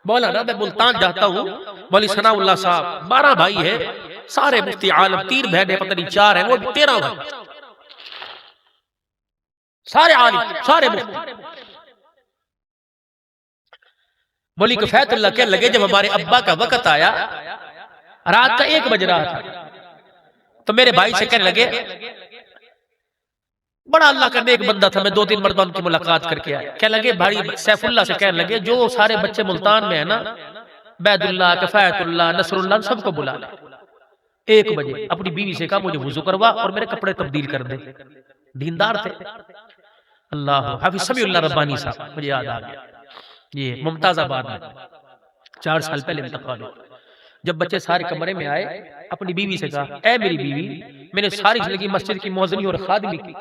मौलाना मैं मुल्तान जाता हूँ, मौलवी सनाउल्लाह साहब, 12 भाई है, सारे मुफ्ती आलम, 3 बहनें पता नहीं 4 है, वो 13 भाई, सारे आलिम, सारे मुफ्ती। मौलवी कफैतुल्लाह कहने लगे जब हमारे अब्बा का वक्त आया, रात का 1 बज रहा था, तो मेरे भाई से कहने लगे, बड़ा अल्लाह का नेक बंदा था, मैं 2-3 मरतबा उनकी मुलाकात करके आया, कहने लगे भाई सैफुल्लाह से कहने लगे जो सारे बच्चे मुल्तान में है ना, बैदुल्लाह, कफैतुल्लाह, नसरुल्लाह, सबको बुला ले। 1 बजे अपनी बीवी से कहा मुझे वुजू करवा और मेरे कपड़े तब्दील कर दे। दीनदार थे। अल्लाह हाफिज समीउल्लाह रब्बानी साहब, मुझे याद आ गया, ये मुमताजाबाद में 4 साल पहले इंतकाल हुआ। जब बच्चे सारे कमरे में आए, अपनी बीवी से कहा, ऐ मेरी बीवी, मैंने सारी जिंदगी मस्जिद की मौजनी और खादमी की,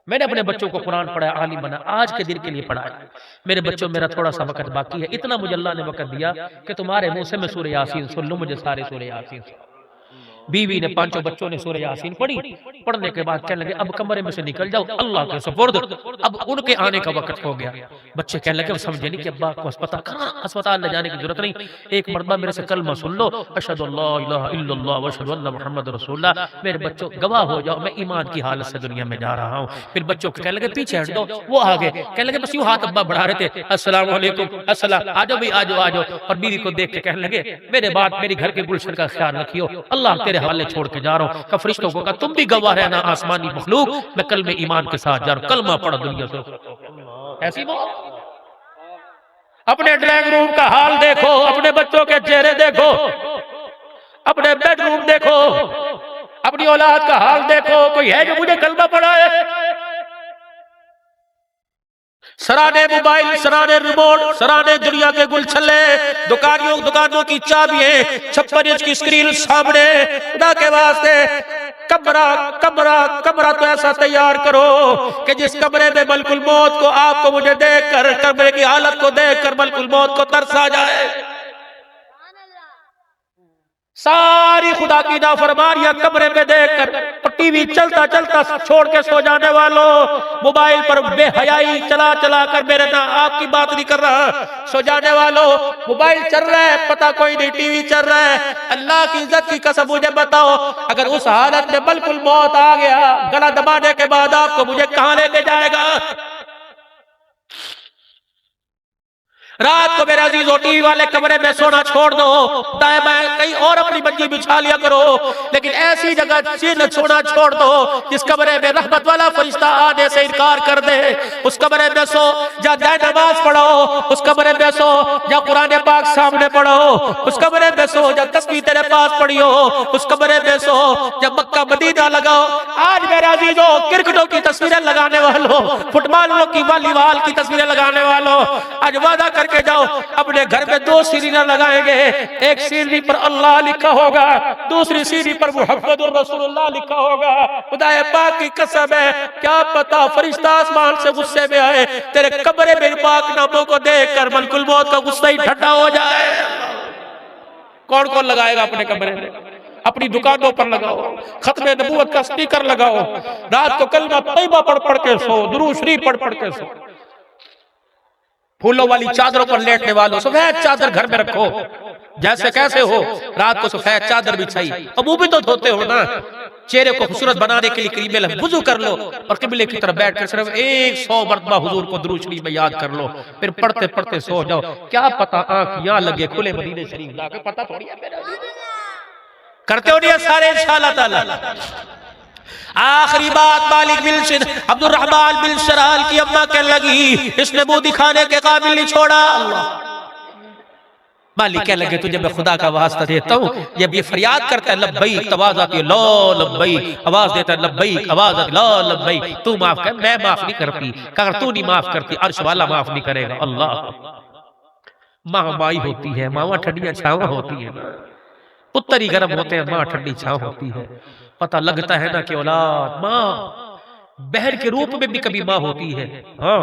मैंने अपने बच्चों को कुरान पढ़ाया, आलिम बना, आज के दिन के लिए पढ़ाया, मेरे बच्चों मेरा थोड़ा सा वक्त बाकी है, इतना मुझे अल्लाह ने वक्त दिया कि तुम्हारे मुंह से मैं सूरह यासीन सुन लूं, मुझे सारे सूरह यासीन सुन। बीवी ने 5 बच्चों ने सूरह यासीन पढ़ी, पढ़ने के बाद कहने लगे अब कमरे में से निकल जाओ, अल्लाह के सुपुर्द, अब उनके आने का वक्त हो गया। बच्चे कहने लगे समझे नहीं कि अब्बा को अस्पताल ले जाने की जरूरत नहीं, एक मरतबा मेरे से कलमा सुन लो, अशहदु अल्ला इलाहा इल्लल्लाह व अशहदु अन्ना मुहम्मद रसूलुल्लाह, मेरे बच्चों गवाह हो जाओ मैं ईमान की हालत से दुनिया में जा रहा हूँ। फिर बच्चों को कहने लगे पीछे हट दो, वो आगे कहने लगे बस यूं हाथ अब्बा बढ़ा रहे थे, अस्सलाम वालेकुम, अस्सलाम, आ जाओ भाई आ जाओ आ जाओ, और बीवी को देख के कहने लगे मेरे बात मेरी घर के गुलशन का ख्याल रखियो, अल्लाह तेरे हवाले छोड़ के जा रहा हूँ। का फरिश्तों को कहा तुम भी गवाह रहना आसमानी मखलूक, मैं कल में ईमान के साथ जा रहा हूँ, कलमा पढ़ा दुनिया से। ऐसी बात। अपने ड्राइंग रूम का हाल देखो, अपने बच्चों के चेहरे देखो, अपने बेडरूम देखो, अपनी औलाद का हाल देखो, कोई है जो मुझे कलमा पढ़ाए? सराने मोबाइल, सराने रिमोट, सराने दुनिया के गुलछल्ले, दुकानों की चाबियां, 56 इंच की स्क्रीन सामने, खुदा के वास्ते कमरा तो ऐसा तैयार करो कि जिस कमरे में मलकुल मौत को आपको मुझे देखकर, कमरे की हालत को देखकर मलकुल मौत को तरस आ जाए। सारी खुदा की नाफरमानियां कमरे में देखकर, और टीवी चलता चलता छोड़ के सो जाने वालों, मोबाइल पर बेहयाई चला चला कर, मेरे ना आपकी बात नहीं कर रहा, सो जाने वालों मोबाइल चल रहा है, पता कोई नहीं टीवी चल रहा है। अल्लाह की इज्जत की कसम मुझे बताओ, अगर उस हालत में मलकुल मौत आ गया, गला दबाने के बाद आपको मुझे कहां लेके जाएगा? रात को मेरे अजीजों टीवी वाले कमरे में सोना छोड़ दो, दाएं बाएं कहीं और अपनी मंजी बिछा लिया करो, लेकिन ऐसी जगह सोना छोड़ दो जिस कमरे में रहमत वाला फरिश्ता आने से इनकार कर दे। उस कमरे में सो जा, जाए नमाज पढ़ो, उस कमरे में सो जा, कुरान पाक सामने पढ़ो, उस कमरे में सो जा, तस्बीह तेरे पास पढ़ियो, उस कमरे में सो जब मक्का मदीना लगाओ। आज मेरे अजीजों क्रिकेटों की तस्वीरें लगाने वालों, फुटबॉलों की, वॉलीबॉल की तस्वीरें लगाने वालों, आज वादा करके जाओ अपने घर में 2 सीढ़ी लगाएंगे। एक सीढ़ी पर अल्लाह लिखा होगा, दूसरी सीढ़ी पर मुहम्मदुर रसूलुल्लाह लिखा होगा। खुदाए पाक की कसम है, क्या पता फरिश्ता आसमान से गुस्से में आए, तेरे कमरे में पाक नामों को देखकर मलकुल मौत का गुस्सा ही ठंडा हो जाए। कौन कौन लगाएगा अपने कमरे में? अपनी दुकानों पर लगाओ, खत्मे नबूवत का स्पीकर लगाओ, रात को कलमा तैयबा पढ़ पढ़ के सो, दुरूद शरीफ पढ़ पढ़ के सो। फूलों वाली चादरों पर लेटने वालों सफेद चादर घर में रखो, जैसे कैसे हो रात को सफेद चादर बिछाई। अब वो भी तो धोते हो ना, चेहरे को खूबसूरत बनाने के लिए करीब में वुजू कर लो और किबले की तरफ बैठ कर सिर्फ 100 मरतबा हुजूर को दुरूद शरीफ में याद कर लो, फिर पढ़ते पढ़ते सो जाओ। क्या पता आंख यहाँ लगे खुले मदीने शरीफ लाके, पता थोड़ी है मेरा। करते हो नहीं सारे इंशाअल्लाह ताला। आखिरी बात, मालिक बिन अब्दुल रहमान बिन शराल की अम्मा कहने लगी, इसने मुंह दिखाने के काबिल नहीं छोड़ा। मालिक कहने लगे, तुझे मैं खुदा का वास्ता देता हूँ, जब ये फरियाद करता है लब्बैक, आवाज आती है ला लब्बैक, आवाज देता है लब्बैक, आवाज आती है ला लब्बैक, तू माफ कर, मैं माफ नहीं करती, अगर तू नहीं माफ करती अर्श वाला माफ नहीं करेगा। अल्लाह, माँ माई होती है, मावा ठंडियां छावा होती है, पुत्र ही गर्म होते हैं, माँ ठंडी छाव होती है। पता लगता है ना कि औलाद माँ बहन के रूप में भी कभी माँ होती है। हाँ,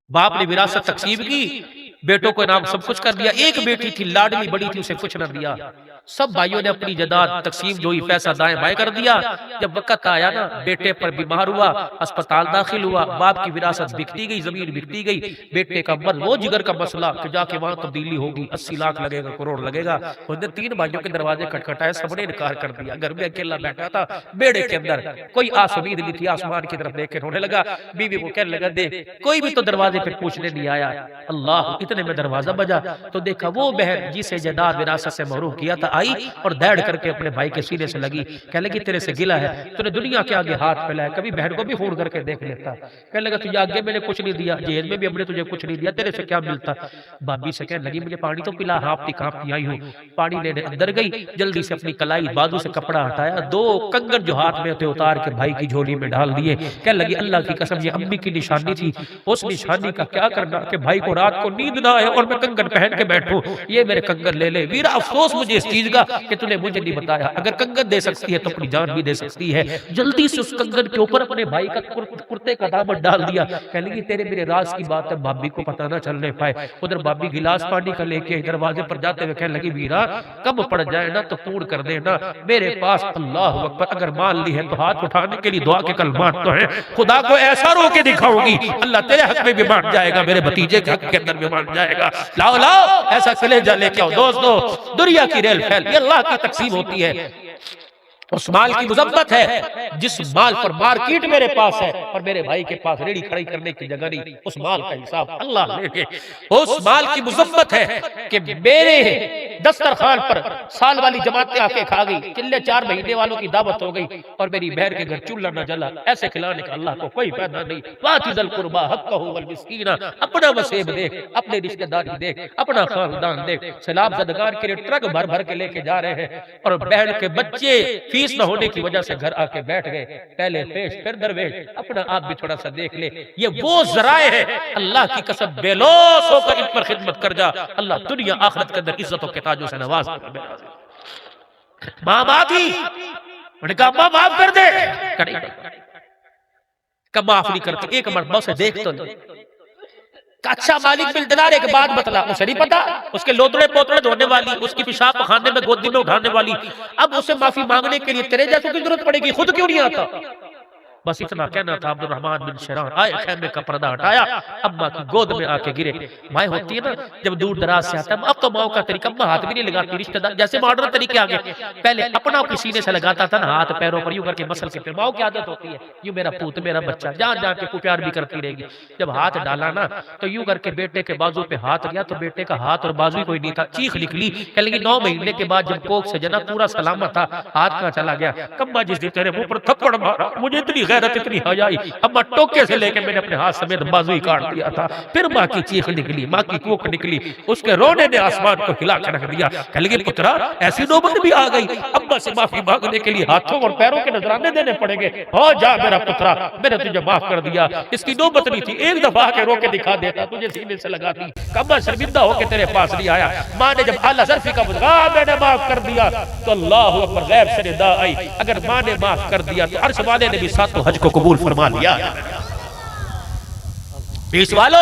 बाप ने विरासत तकसीम की, बेटों को नाम सब कुछ कर दिया। एक बेटी थी लाडली बड़ी थी, उसे कुछ न दिया। सब भाइयों ने अपनी जदाद तकसीम जो ही पैसा दाएं बाएं कर दिया। जब वक्त आया ना, बेटे पर बीमार हुआ, अस्पताल दाखिल हुआ, बाप की विरासत बिकती गई, जमीन बिकती गई। बेटे का मर्ज वो जिगर का मसला कि जाके वहां तब्दीली होगी, 80 लाख लगेगा, करोड़ लगेगा। उसने 3 भाइयों के दरवाजे खटखटाए, सबने इनकार कर दिया। घर में अकेला बैठा था बेड़े के अंदर, कोई आस उम्मीद नहीं थी। आसमान की तरफ देख के रोने लगा। बीवी को कहने लगा, देख कोई भी तो दरवाजे पे पूछने नहीं आया। अल्लाह, इतने में दरवाजा बजा तो देखा वो बहन जिसे जदाद विरासत से महरूम किया था आई और दौड़ करके अपने भाई के सीने से लगी। कहने लगी, तेरे से गिला है, तूने दुनिया के आगे हाथ फैलाया, कभी बहन को भी फोन करके देख लेता। कहने लगा, तुझे आगे मैंने कुछ नहीं दिया, जेल में भी हमने तुझे कुछ नहीं दिया, तेरे से क्या मिलता। भाभी से कहने लगी, मुझे पानी तो पिला, हाफती कांपती आई हूँ। पानी लेने अंदर गई, जल्दी से अपनी कलाई बाजू से कपड़ा हटाया, 2 कंगन जो हाथ में थे उतार के भाई की झोली में डाल दिए। कहने लगी, अल्लाह की कसम ये अम्मी की निशानी थी, उस निशानी का क्या करना कि भाई को रात को नींद ना आए और मैं कंगन पहन के बैठूं। ये मेरे कंगन ले ले। वीरा अफसोस मुझे इस चीज का कि तूने मुझे नहीं बताया। अगर कंगन दे सकती है तो अपनी जान भी दे सकती है। जल्दी से उस कंगन के ऊपर अपने भाई का कुर्ते का दामन डाल दिया। कहने लगी, तेरे मेरे राज की बात है, भाभी को पता ना चलने पाए। उधर भाभी गिलास पानी का लेके दरवाजे पर जाते हुए कहने लगी, वीरा कब पड़ जाए ना तो पूर्ण कर देना, मेरे पास अल्लाह अकबर अगर मान ली है तो हाथ उठाने के लिए दुआ के कलमात तो है। खुदा को ऐसा रो के दिखाऊंगी, अल्लाह तेरे हक में भी मान जाएगा, मेरे भतीजे के हक के अंदर भी मान जाएगा। लाओ लाओ ऐसा कलेजा लेके आओ। दोस्तों, दुनिया की रेल फैल ये अल्लाह की तकसीम होती है। उस माल की मुजब्बत है जिस माल पर मार्केट मेरे पास है और मेरे भाई के पास रेडी खड़ी करने की जगह नहीं, उस माल का हिसाब अल्लाह लेंगे। उस माल की मुजब्बत है कि मेरे दस्तरखान पर साल वाली जमातें आके खा गई, चिल्ले 4 महीने वालों की दावत हो गई और मेरी बहन के घर चूल्हा न जला। ऐसे खिलाने का अल्लाह को कोई फायदा नहीं। वातिल कुर्बा हक्कहु वल मिस्कीना, अपना वसेब देख, अपने रिश्तेदारी देख, अपना खानदान देख। सैलाब ज़दगार के लिए ट्रक भर भर के लेके जा रहे हैं और बहन के बच्चे फीस न होने की वजह से घर आके बैठ गए। पहले पेश फिर दरवेश, अपना आप भी थोड़ा सा देख ले। ये वो जराए हैं, अल्लाह की कसम बेलौस होकर इन पर खिदमत कर जा, अल्लाह दुनिया आखिरत के अंदर इज्जतों के ताजों से नवाज। माँ माँ थी, मैंने कहा माँ माफ कर दे, कब माफ नहीं करती, एक मरतबा से देख तो ले। अच्छा मालिक बिल दिनार एक बात बतला, उसे नहीं पता उसके लोतड़े पोतड़े धोने वाली, उसकी पेशाब खाने में गोदी में उठाने वाली, अब उसे माफी मांगने के लिए तेरे जैसों की जरूरत पड़ेगी, खुद क्यों नहीं आता।
बस इतना कहना था। अब्दुल रहमान बिन शरान आए, खेमे का पर्दा हटाया, अम्मा की गोद में आके गिरे। माए होती है ना जब दूर दराज से आता है, अब तो माओ का तरीका, अम्मा हाथ भी नहीं लगाती, रिश्तेदार जैसे मॉडर्न तरीके आ गए। पहले अपना अपनी सीने से लगाता था ना, हाथ पैरों पर यूं करके मसल के, फिर माओ की आदत होती है यूं मेरा पूत मेरा बच्चा, जान जान के प्यार भी करती रहेगी। जब हाथ डाला ना तो यूं करके बेटे के बाजू पे हाथ गया, तो बेटे का हाथ और बाजू ही कोई नहीं था, चीख निकली। कह लगी 9 महीने के बाद जब कोख से जना पूरा सलामत था, हाथ कहाँ चला गया? कम्मा जिस दिन तेरे मुंह पर थप्पड़ मारा, मुझे इतनी गैरत इतनी हयाई, अम्मा टोके से लेके मैंने अपने हाथ समेत बाजू ही काट दिया था। फिर माँ की चीख निकली, माँ की कोख निकली, उसके रोने ने आसमान को हिला कर रख दिया। कह लगी पुत्रा ऐसी नौबत भी आ गई, अम्मा से माफी मांगने के लिए हाथों और पैरों के नजराने देने पड़ेंगे। हो जा मेरा पुत्रा, मैंने तुझे माफ कर दिया, इसकी नौबत नहीं थी, एक दफा के रोके दिखा देता, तुझे सीने से लगाती। कम्मा शर्मिंदा होके तेरे पास नहीं आया। माँ ने जब आला ज़र्फ़ी का बुझा मैंने माफ कर दिया, तो अल्लाह अकबर गैब से निदा आई, अगर माँ ने माफ कर दिया तो अर्श वाले ने भी सातों हज को कबूल फरमा लिया। पीस वालों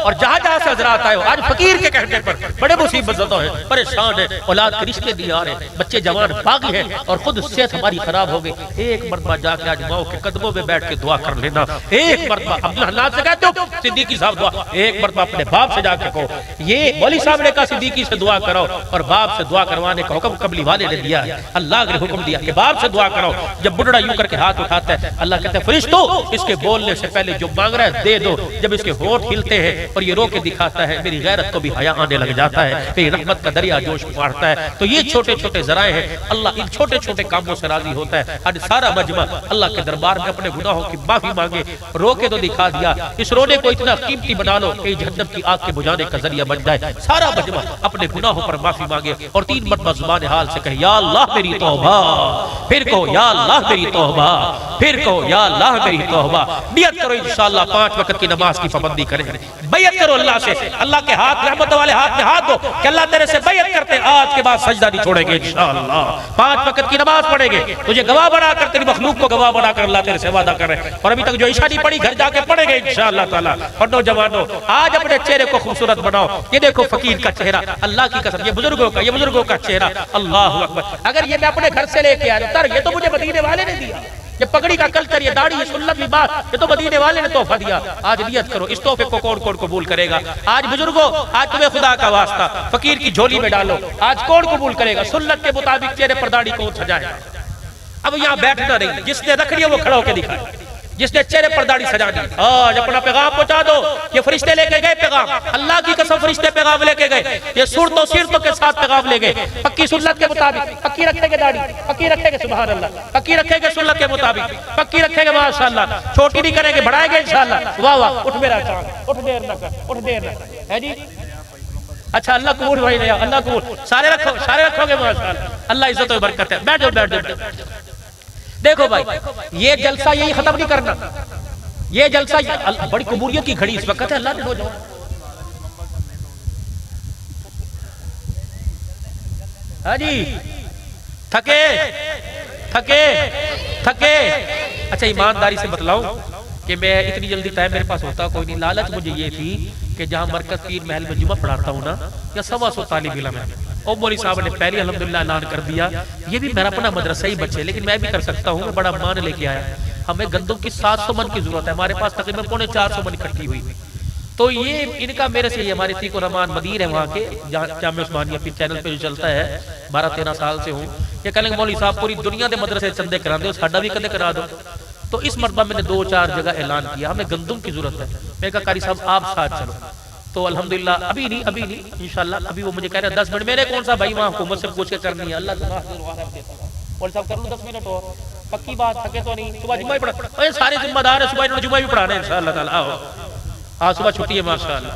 और जहां जहां से हजरात आए हो, आज फकीर के कहने पर बड़े मुसीबत है, परेशान है, औलाद के रिश्ते दिए आ रहे, बच्चे जवान बागी हैं और खुद सेहत हमारी खराब हो गई। एक मरतबा जाके आज माओ के कदमों में बैठ के दुआ कर लेना। एक मरतबा अब्दुल्लाह से कहते हो सिद्दीकी साहब दुआ, एक मरतबा अपने बाप से जाके कहो। ये मौलवी साहब ने कहा सिद्दीकी से दुआ करो, और बाप से दुआ करवाने का हुक्म कबली वाले ने दिया है। अल्लाह ने हुक्म दिया कि बाप से दुआ करो। जब बुढ़ड़ा यूं करके हाथ उठाता है, अल्लाह कहते हैं फरिश्तों इसके बोलने से पहले जो मांग रहा है दे दो। जब इसके होठ हिलते हैं और ये रो के दिखाता है, मेरी गैरत को भी हया आने लग जाता है, फिर रहमत का दरिया जोश मारता है। तो ये छोटे छोटे जराए हैं, अल्लाह इन छोटे छोटे कामों से राजी होता है। आज सारा मजमा अल्लाह के दरबार में अपने गुनाहों की माफी मांगे, रो के तो दिखा दिया, इस रोने को इतना कीमती बना लो कि जहन्नम की आग के बुझाने का जरिया बन जाए। सारा मजमा अपने गुनाहों पर माफी मांगे और 3 मरतबा जुबान हाल से कहे या अल्लाह मेरी तौबा, फिर कहो या अल्लाह मेरी तौबा, फिर कहो या अल्लाह मेरी तौबा। नियत करो इंशाअल्लाह 5 वक्त की नमाज की पाबंदी करें, बैयत करो अल्लाह से, अल्लाह के हाथ रहमत वाले हाथ में हाथ दो कि अल्लाह तेरे से बैयत करते हैं, आज के बाद सजदा नहीं छोड़ेंगे इंशाअल्लाह, 5 वक्त की नमाज पढ़ेंगे, तुझे गवाह बनाकर तेरी मखलूक को गवाह बनाकर अल्लाह तेरे से वादा कर रहे हैं। और अभी तक जो इशा नहीं पड़ी घर जाके पढ़ेंगे इंशाअल्लाह ताला। और नौजवानों आज अपने चेहरे को खूबसूरत बनाओ। ये देखो फकीर का चेहरा, अल्लाह की कसम, ये बुजुर्गों का चेहरा, अल्लाह अकबर। अगर ये मैं अपने घर से लेके आया तर, ये तो मुझे मदीने वाले ने दिया, ये पगड़ी का कल्चर, ये दाढ़ी, ये सुन्नत की बात, ये तो मदीने वाले ने तोहफा दिया। आज नियत करो, इस तोहफे को कौन कौन कबूल करेगा? आज बुजुर्गों आज तुम्हें खुदा का वास्ता फकीर की झोली में डालो, आज कौन कबूल करेगा? सुन्नत के मुताबिक चेहरे पर दाढ़ी कौन सजाएगा? अब यहाँ बैठना नहीं, जिसने रखनी है वो खड़ा होकर दिखाए, जिसने चेहरे पर दाढ़ी सजानी। आज अपना पैगाम पहुंचा दो। ये फरिश्ते लेके गए पैगाम, अल्लाह की कसम फरिश्ते पैगाम लेके गए, ये सूरतों सीरतों के साथ पैगाम ले गए, पक्की सुन्नत के मुताबिक। पक्की रखेंगे दाढ़ी, पक्की रखेंगे सुभान अल्लाह, पक्की रखेंगे सुन्नत के मुताबिक, पक्की रखेंगे माशाअल्लाह, छोटी नहीं करेंगे, बढ़ाएंगे इंशाअल्लाह। वाह वाह, उठ मेरा चांद, उठ देर न कर, उठ देर न कर, है जी। अच्छा अल्लाह कबूल भाई ने, अल्लाह कबूल, सारे रखोगे माशाअल्लाह, अल्लाह इज्जत और बरकत है। बैठ जाओ। देखो भाई ये जलसा यही खत्म नहीं करना, ये जलसा बड़ी कबूलियत की घड़ी इस वक्त है। अल्लाह ने नौजवान हाँ जी थके थके थके। अच्छा ईमानदारी से बतलाऊं कि मैं इतनी जल्दी टाइम मेरे पास होता कोई नहीं। लालच मुझे ये थी कि जहां मरकज पीर महल में जुमा पढ़ाता हूँ ना, या 125 तालिब इल्म है, और मौलवी साहब ने पहले अल्हम्दुलिल्लाह ऐलान कर दिया ये भी मेरा अपना मदरसा ही बच्चे, लेकिन मैं भी कर सकता हूँ। मैं बड़ा मान लेके आया, हमें गंदम की 700 मन की जरूरत है, हमारे पास तकरीबन 450 मन इकट्ठी हुई। तो ये इनका मेरे से, ये हमारे तीको रहमान मदीर है वहाँ के, जामिया उस्मानिया पीर चैनल पे जो चलता है, 12-13 साल से हूँ। ये कहेंगे मौलवी साहब पूरी दुनिया के मदरसे चंदे करा दो, साडा भी कदे करा दो। तो इस मरतबा मैंने 2-4 जगह ऐलान किया हमें गंदम की जरूरत है। मैं कहा कारी साहब आप साथ चलो, तो अल्हम्दुलिल्लाह अभी नहीं इंशाल्लाह। अभी वो मुझे कह रहे हैं 10 मिनट, मेरे कौन सा भाई वहाँ हुकूमत से पूछ के करनी है, अल्लाह और सब कर लूँ 10 मिनट और, पक्की बात, थके तो नहीं। सुबह जुम्मा ही पढ़ा, सारे जिम्मेदार है, सुबह जुम्मा भी पढ़ाने इंशाअल्लाह ताला। हाँ सुबह छुट्टी है माशाअल्लाह।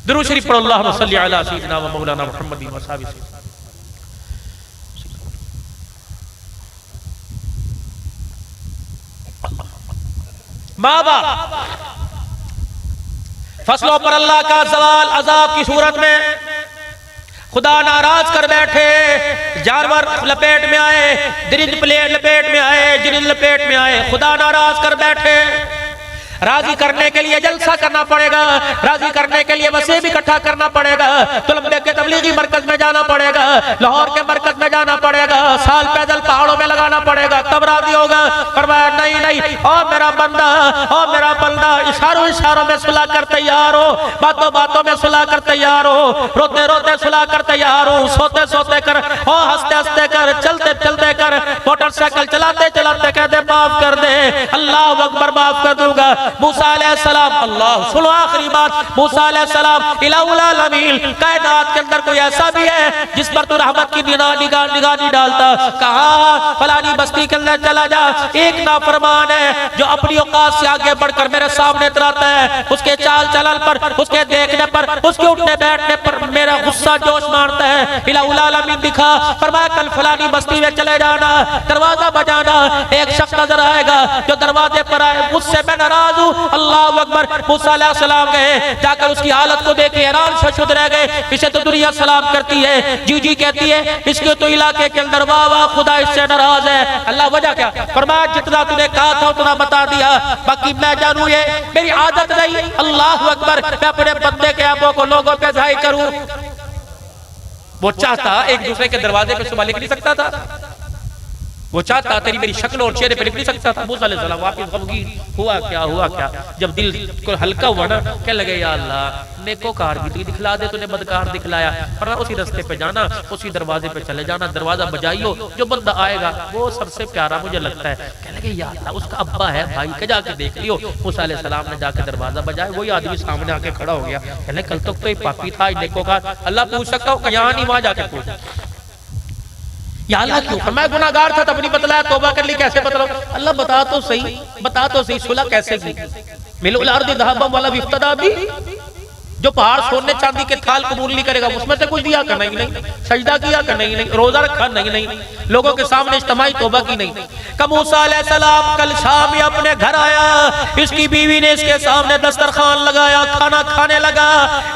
दुरूद शरीफ पढ़ो, अल्लाहुम्मा सल्ली अला सय्यिदिना व मौलाना मुहम्मद व सहाबिही। माँ बाप फसलों पर अल्लाह का सवाल अजाब की सूरत में, खुदा नाराज कर बैठे, जानवर लपेट में आए, दरिंद प्लेट लपेट में आए, जिरिंद लपेट में आए, खुदा नाराज कर बैठे।
राजी करने के लिए जलसा करना पड़ेगा, राजी करने के लिए वसीब इकट्ठा करना पड़ेगा, तुलम्बे के तबलीगी मरकज में जाना पड़ेगा, लाहौर के मरकज में जाना पड़ेगा, साल पैदल पहाड़ों में लगाना पड़ेगा, तब राजी होगा। फरमाया नहीं नहीं, ओ मेरा बंदा, ओ मेरा बंदा, इशारों इशारों में सुलह कर तैयार हो, बातों बातों में सुलह कर तैयार हो, रोते रोते सुलह कर तैयार हो, सोते सोते कर, ओ हंसते हंसते कर, चलते चलते कर, मोटरसाइकिल चलाते चलाते कह दे माफ कर दे, अल्लाह अकबर माफ कर दूंगा। मूसा अलैहिस्सलाम, अल्लाह, सुनो आखिरी बात, मूसा अलैहिस्सलाम इलाहुल आलमीन, कायनात के अंदर कोई ऐसा भी है जिस पर तू रहमत की निगाह नहीं डालता? कहा फलानी बस्ती के अंदर चला जा, एक नाफरमान है जो अपनी औकात से आगे बढ़कर मेरे सामने इतराता है, उसके चाल चलन पर, उसके देखने पर, उसके उठने बैठने पर मेरा गुस्सा जोश मारता है। इलाहुल आलमीन दिखा, फरमाया कल फलानी बस्ती में चले जाना, दरवाजा बजाना, एक शख्स नजर आएगा जो दरवाजे पर आए, मुझसे मैं नाराज हूँ। अल्लाह अकबर। मूसा अलैहिस्सलाम गए, जाकर उसकी हालत को देखे हैरान शशुद रह गए। इसे तो दुनिया सलाम करती है, जी जी कहती है, इसके तो इलाके के अंदर वाह वाह खुदा इससे नाराज है। अल्लाह वजह क्या? फरमाया जितना तूने कहा था उतना बता दिया, बाकी मैं जानू ये मेरी आदत नहीं। अल्लाह अकबर। मैं अपने बंदे के ऐबों को लोगों पे जाहिर करूं। वो चाहता एक दूसरे के दरवाजे पे सुबह लिख नहीं सकता था, वो चाहता तेरी मेरी शक्ल और चेहरे पे लिख नहीं सकता था। मूसा अलैहिस्सलाम वापस गमगीन, हुआ क्या? जब दिल को हल्का हुआ ना, क्या लगे या अल्लाह नेकोकार भी तू दिखला दे, तूने बदकार दिखलाया, पर उसी रास्ते पे जाना, उसी दरवाजे पे चले जाना, दरवाजा बजाइयो, जो बंदा आएगा वो सबसे प्यारा मुझे लगता है। क्या लगे या अल्लाह उसका अब्बा है भाई के, जाके देख लियो। मूसा अलैहिस्सलाम ने जाके दरवाजा बजाया, वही आदमी सामने आके खड़ा हो गया। कहने कल तक तो ये पापी था, नेकोकार। अल्लाह पूछ सकता हूँ यहाँ नहीं, वहां जाके पूछ या अल्लाह क्यों? मैं गुनाहगार था तब नहीं बतलाया, तौबा कर ली, कैसे बतलाऊं? अल्लाह बता तो सही, सुलह कैसे की? मिलुल अर्दि दहबम वाला इफ्तदा भी, जो पहाड़ सोने चांदी के थाल कबूल नहीं करेगा, उसमें से कुछ दिया का नहीं, सजदा किया का नहीं, रोजा रखा नहीं, लोगों के सामने इज्तिमाई तौबा की नहीं। मूसा अलैहिस्सलाम कल शाम में अपने घर आया, इसकी बीवी ने इसके सामने दस्तरखान लगाया, खाना खाने लगा।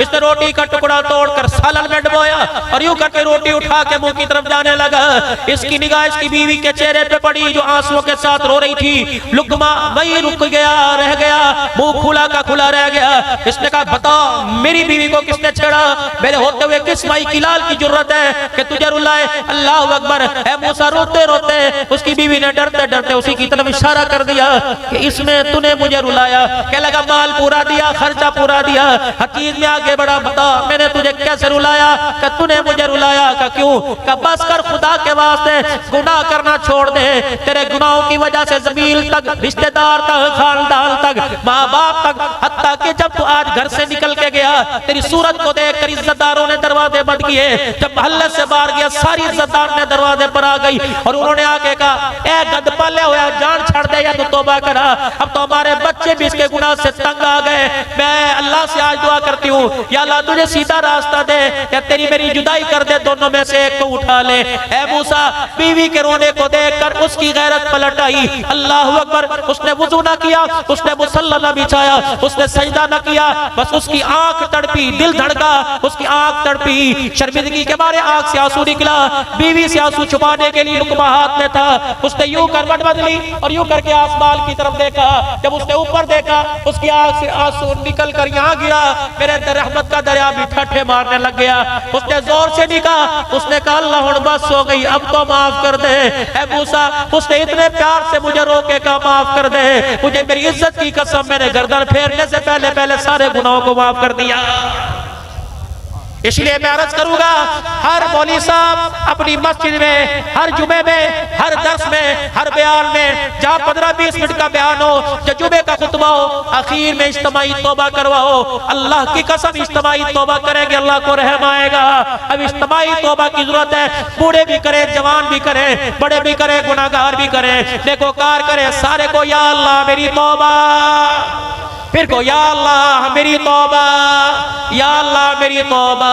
इसने रोटी का टुकड़ा तोड़कर सालन में डुबोया और यूं करके रोटी उठा के मुंह की तरफ जाने लगा। इसकी निगाह इसकी बीवी के चेहरे पे पड़ी जो आंसुओं के साथ रो रही थी। लुकमा वही रुक गया, रह गया, मुंह खुला का खुला रह गया। इसने कहा बताओ मेरी बीवी को किसने छेड़ा? मेरे होते हुए किस माई की लाल की जरूरत है कि तुझे रुलाए? अल्लाह अकबर। है मूसा रोते रोते उसकी बीवी ने डरते डरते उसी की तरफ इशारा कर दिया कि इसमें तूने मुझे रुलाया। क्या लगा माल पूरा दिया, खर्चा पूरा दिया। हकीम में आगे बढ़ा, बता मैंने तुझे कैसे रुलाया? कि तूने मुझे रुलाया। का क्यों? का बस कर खुदा के वास्ते गुनाह करना छोड़ दे। तेरे गुनाहों की वजह से जमीन तक, रिश्तेदार तक, खानदान तक, माँ बाप तक, हत्ता कि जब तू आज घर से निकल के गया तेरी सूरत को देखकर इज्जतदारों ने दरवाजे बंद किए। जब मोहल्ले से बाहर गया सारी इज्जतदार ने दरवाजे पर आ गई और उन्होंने आके कहा ए गद पाले होया जान छड़ दे या तू तौबा करा। अब तो हमारे बच्चे भी इसके गुनाह से तंग आ गए। मैं अल्लाह से आज दुआ करती हूँ या अल्लाह तुझे सीधा रास्ता दे या तेरी मेरी जुदाई कर दे, दोनों में से एक को उठा ले। ए मूसा बीवी के रोने को देखकर उसकी गैरत पलट आई। अल्लाह अकबर। उसने वुजू ना किया, उसने मुसल्ला ना बिछाया, उसने सजदा ना किया, बस उसकी आंख तड़पी, दिल धड़का, उसकी आंख तड़पी। शर्मिंदगी के मारे आंख से आंसू निकला। बीवी से आंसू छुपाने के लिए लुकमा हाथ में था। उसने यूं करवट बदली और यूं करके आसमान की तरफ देखा। जब उसने ऊपर देखा उसकी आंख से आंसू निकल कर यहाँ गिरा। मेरे रहमत का दरिया भी ठट्ठे मारने लग गया। उसने जोर से निकाहा, उसने कहा अल्लाह बस हो गई, अब तो माफ कर दे। ऐ मूसा उसने इतने प्यार से मुझे रोके कहा माफ कर दे, मुझे मेरी इज्जत की कसम मेरे गर्दन फेरने से पहले पहले सारे गुनाहों को माफ कर दिया। इसलिए मैं अर्ज करूंगा हर मौलवी साहब अपनी मस्जिद में, हर जुमे में, हर दर्स में, हर बयान में, जहाँ 15-20 मिनट का बयान हो, जो जुमे का खुतबा हो, आखिर में इज्तिमाई तौबा करवाओ। अल्लाह की कसम इज्तिमाई तौबा करेंगे अल्लाह को रहम आएगा। अब इज्तिमाई तौबा की जरूरत है। बूढ़े भी करें, जवान भी करें, बड़े भी करें, गुनाहगार भी करें, नेकोकार करें, सारे को या अल्लाह मेरी तौबा, फिर को या अल्लाह मेरी तौबा, या अल्लाह मेरी तौबा।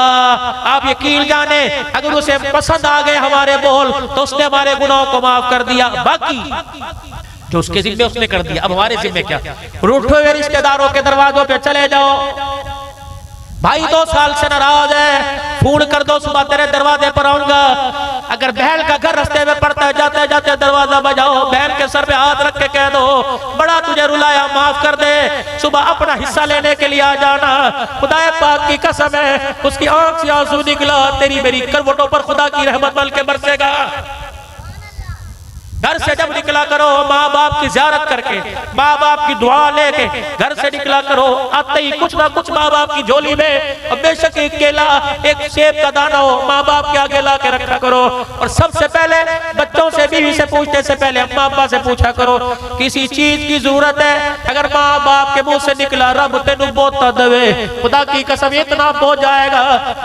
आप यकीन जाने अगर उसे पसंद आ गए हमारे बोल तो उसने हमारे गुनाहों को माफ कर दिया। बाकी जो उसके जिम्मे उसने कर दिया, अब हमारे जिम्मे क्या? रूठे हुए रिश्तेदारों के दरवाजों पे चले जाओ। भाई 2 साल से नाराज है, फोन कर दो सुबह तेरे दरवाजे पर आऊंगा। अगर बहन का घर रास्ते में पड़ता है, जाते जाते दरवाजा बजाओ, बहन के सर पे हाथ रख के कह दो बड़ा तुझे रुलाया, माफ कर दे, सुबह अपना हिस्सा लेने के लिए आ जाना। खुदा पाक की कसम है, उसकी आंख से आंसू निकला, तेरी मेरी करवटों पर खुदा की रहमत बल के बरसेगा। घर से जब निकला करो माँ बाप की ज़ियारत करके, माँ बाप की दुआ लेके घर से निकला करो, आते ही कुछ ना कुछ माँ बाप की झोली में, और बेशक एक केला एक सेब का दाना हो, माँ बाप के आगे ला के रखा करो। और सबसे पहले बच्चों से, बीवी से पूछने से पहले अम्मा अब्बा से पूछा करो किसी चीज की जरूरत है, अगर माँ बाप के मुंह से निकला रब तेनू बोता दवे, खुदा की कसम इतना हो जाएगा,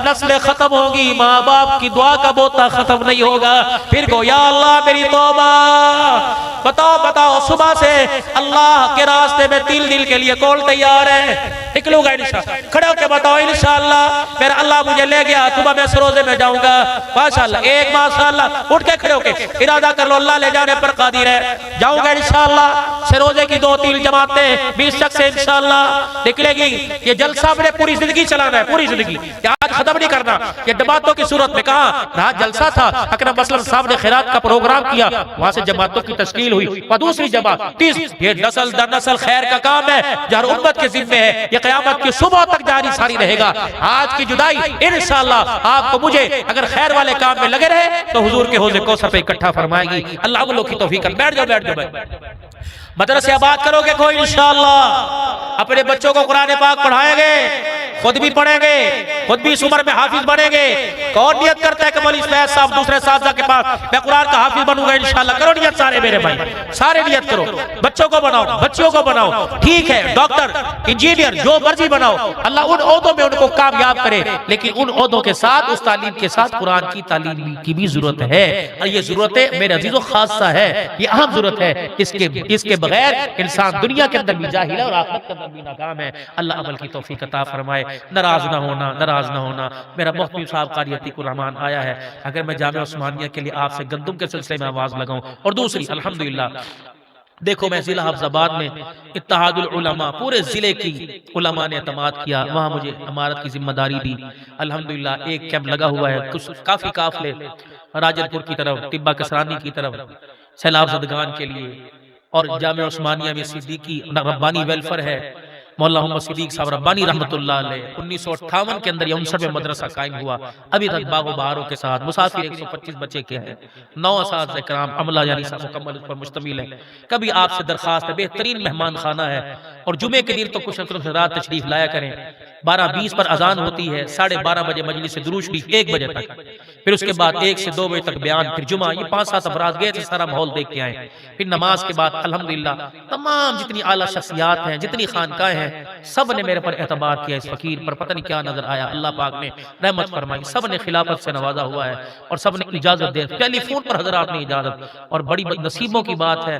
नस्लें खत्म होगी, माँ बाप की दुआ का बोता खत्म नहीं होगा। फिर को या अल्लाह मेरी तौबा, बताओ बताओ सुबह से अल्लाह के रास्ते में 3 दिन के लिए कौन तैयार है? निकलूंगा इंशाअल्लाह, खड़े होकर बताओ इंशाअल्लाह मेरा अल्लाह मुझे ले गया, सुबह मैं सरोजे में जाऊंगा माशाअल्लाह। एक माशाअल्लाह उठ के खड़े होके इरादा कर लो, अल्लाह ले जाने पर कादिर है, जाऊंगा इंशाअल्लाह। सरोजे की 2-3 जमातें 20 तक से इंशाअल्लाह निकलेगी। ये जलसा मैंने पूरी जिंदगी चलाना है, पूरी जिंदगी, आज खत्म नहीं करना। ये जमातों की सूरत में कहा रात जलसा था, अकरम असलम साहब ने खैरात का प्रोग्राम किया, वहां से जमातों की तश्कील हुई, और दूसरी जमात 30, ये नस्ल दर नस्ल खैर का काम है जो हर उम्मत के जिम्मे है, ये क़यामत की सुबह तक जारी सारी रहेगा। आज की जुदाई इंशाअल्लाह आपको मुझे अगर खैर वाले काम में लगे रहे तो हुजूर के हौज़े कौसर पे इकट्ठा फरमाएगी। अल्लाह वो लोग की तौफीक कर। बैठ जाओ बैठ जाओ, मदरसे आबाद करोगे कोई इंशाअल्लाह, अपने बच्चों को कुरान पाक पढ़ाएंगे, खुद भी पढ़ेंगे, खुद भी इस उम्र में हाफिज बनेंगे। कौन नियत करता है कि मौलवी फैज साहब दूसरे साहब के पास मैं कुरान का हाफिज बनूंगा इंशाअल्लाह? करो नियत सारे मेरे भाई, सारे नियत करो, बच्चों को बनाओ, बच्चियों को बनाओ, ठीक है, डॉक्टर इंजीनियर जो मर्जी बनाओ, अल्लाह उन ओहदों में उनको कामयाब करे, लेकिन उन ओहदों के साथ उस तालीम के साथ कुरान की तालीम की भी जरूरत है। और ये जरूरत मेरे अजीजों खासा है, ये अहम जरूरत है, इसके बगैर इंसान दुनिया के अंदर भी जाहिल है और आखिरत के अंदर भी नाकाम है। अल्लाह अमल की तौफीक अता फरमाए। नाराज ना होना, नाराज ना होना। मेरा मुफ्ती साहब कारी अतीकुर रहमान आया है, अगर मैं जामिया उस्मानिया के लिए आपसे गंदुम के सिलसिले में आवाज लगाऊं, और दूसरी अल्हम्दुलिल्लाह देखो मैं जिला हफ्जाबाद में इत्तेहादुल उलमा पूरे जिले की उलमा ने एतमाद किया, वहाँ मुझे इमारत की जिम्मेदारी दी। अल्हम्दुलिल्लाह एक कैंप लगा हुआ है, कुछ काफी काफिले राजनपुर की तरफ, टिब्बा कसरानी की तरफ, सैलाब ज़दगान के लिए, और जामिया उस्मानिया में सिद्दीकी रब्बानी वेलफेयर है, मौला मोहम्मद सिद्दीक साहब रब्बानी रहमतुल्लाह अलैह 1958 के अंदर या 59 में मदरसा कायम हुआ, अभी तक बागो बहारों के साथ मुसाफिर 125 बच्चे के हैं, 9 असातिज़ा किराम अमला यानी सब मुकम्मल उस पर मुश्तमिल है। कभी आपसे दरखास्त है, बेहतरीन मेहमान खाना है, और जुमे के दिन तो कुछ रात तशरीफ लाया करें। 12:20 पर अजान होती है, 12:30 बजे मजलिस से दुरूद शरीफ 1 बजे तक, फिर उसके बाद 1 से 2 बजे तक बयान, फिर जुमा। ये 5-7 अफराद गए थे, सारा माहौल देख के आए। फिर नमाज के बाद अल्हम्दुलिल्लाह तमाम जितनी आला शख्सियात हैं, जितनी खानकाएं हैं, सब ने मेरे पर एतबार किया। इस फकीर पर पता नहीं क्या नजर आया, अल्लाह पाक ने रहमत फरमाई, सब ने खिलाफत से नवाजा हुआ है, और सब ने इजाजत दे, टेलीफोन पर हजरात ने इजाजत। और बड़ी नसीबों की बात है,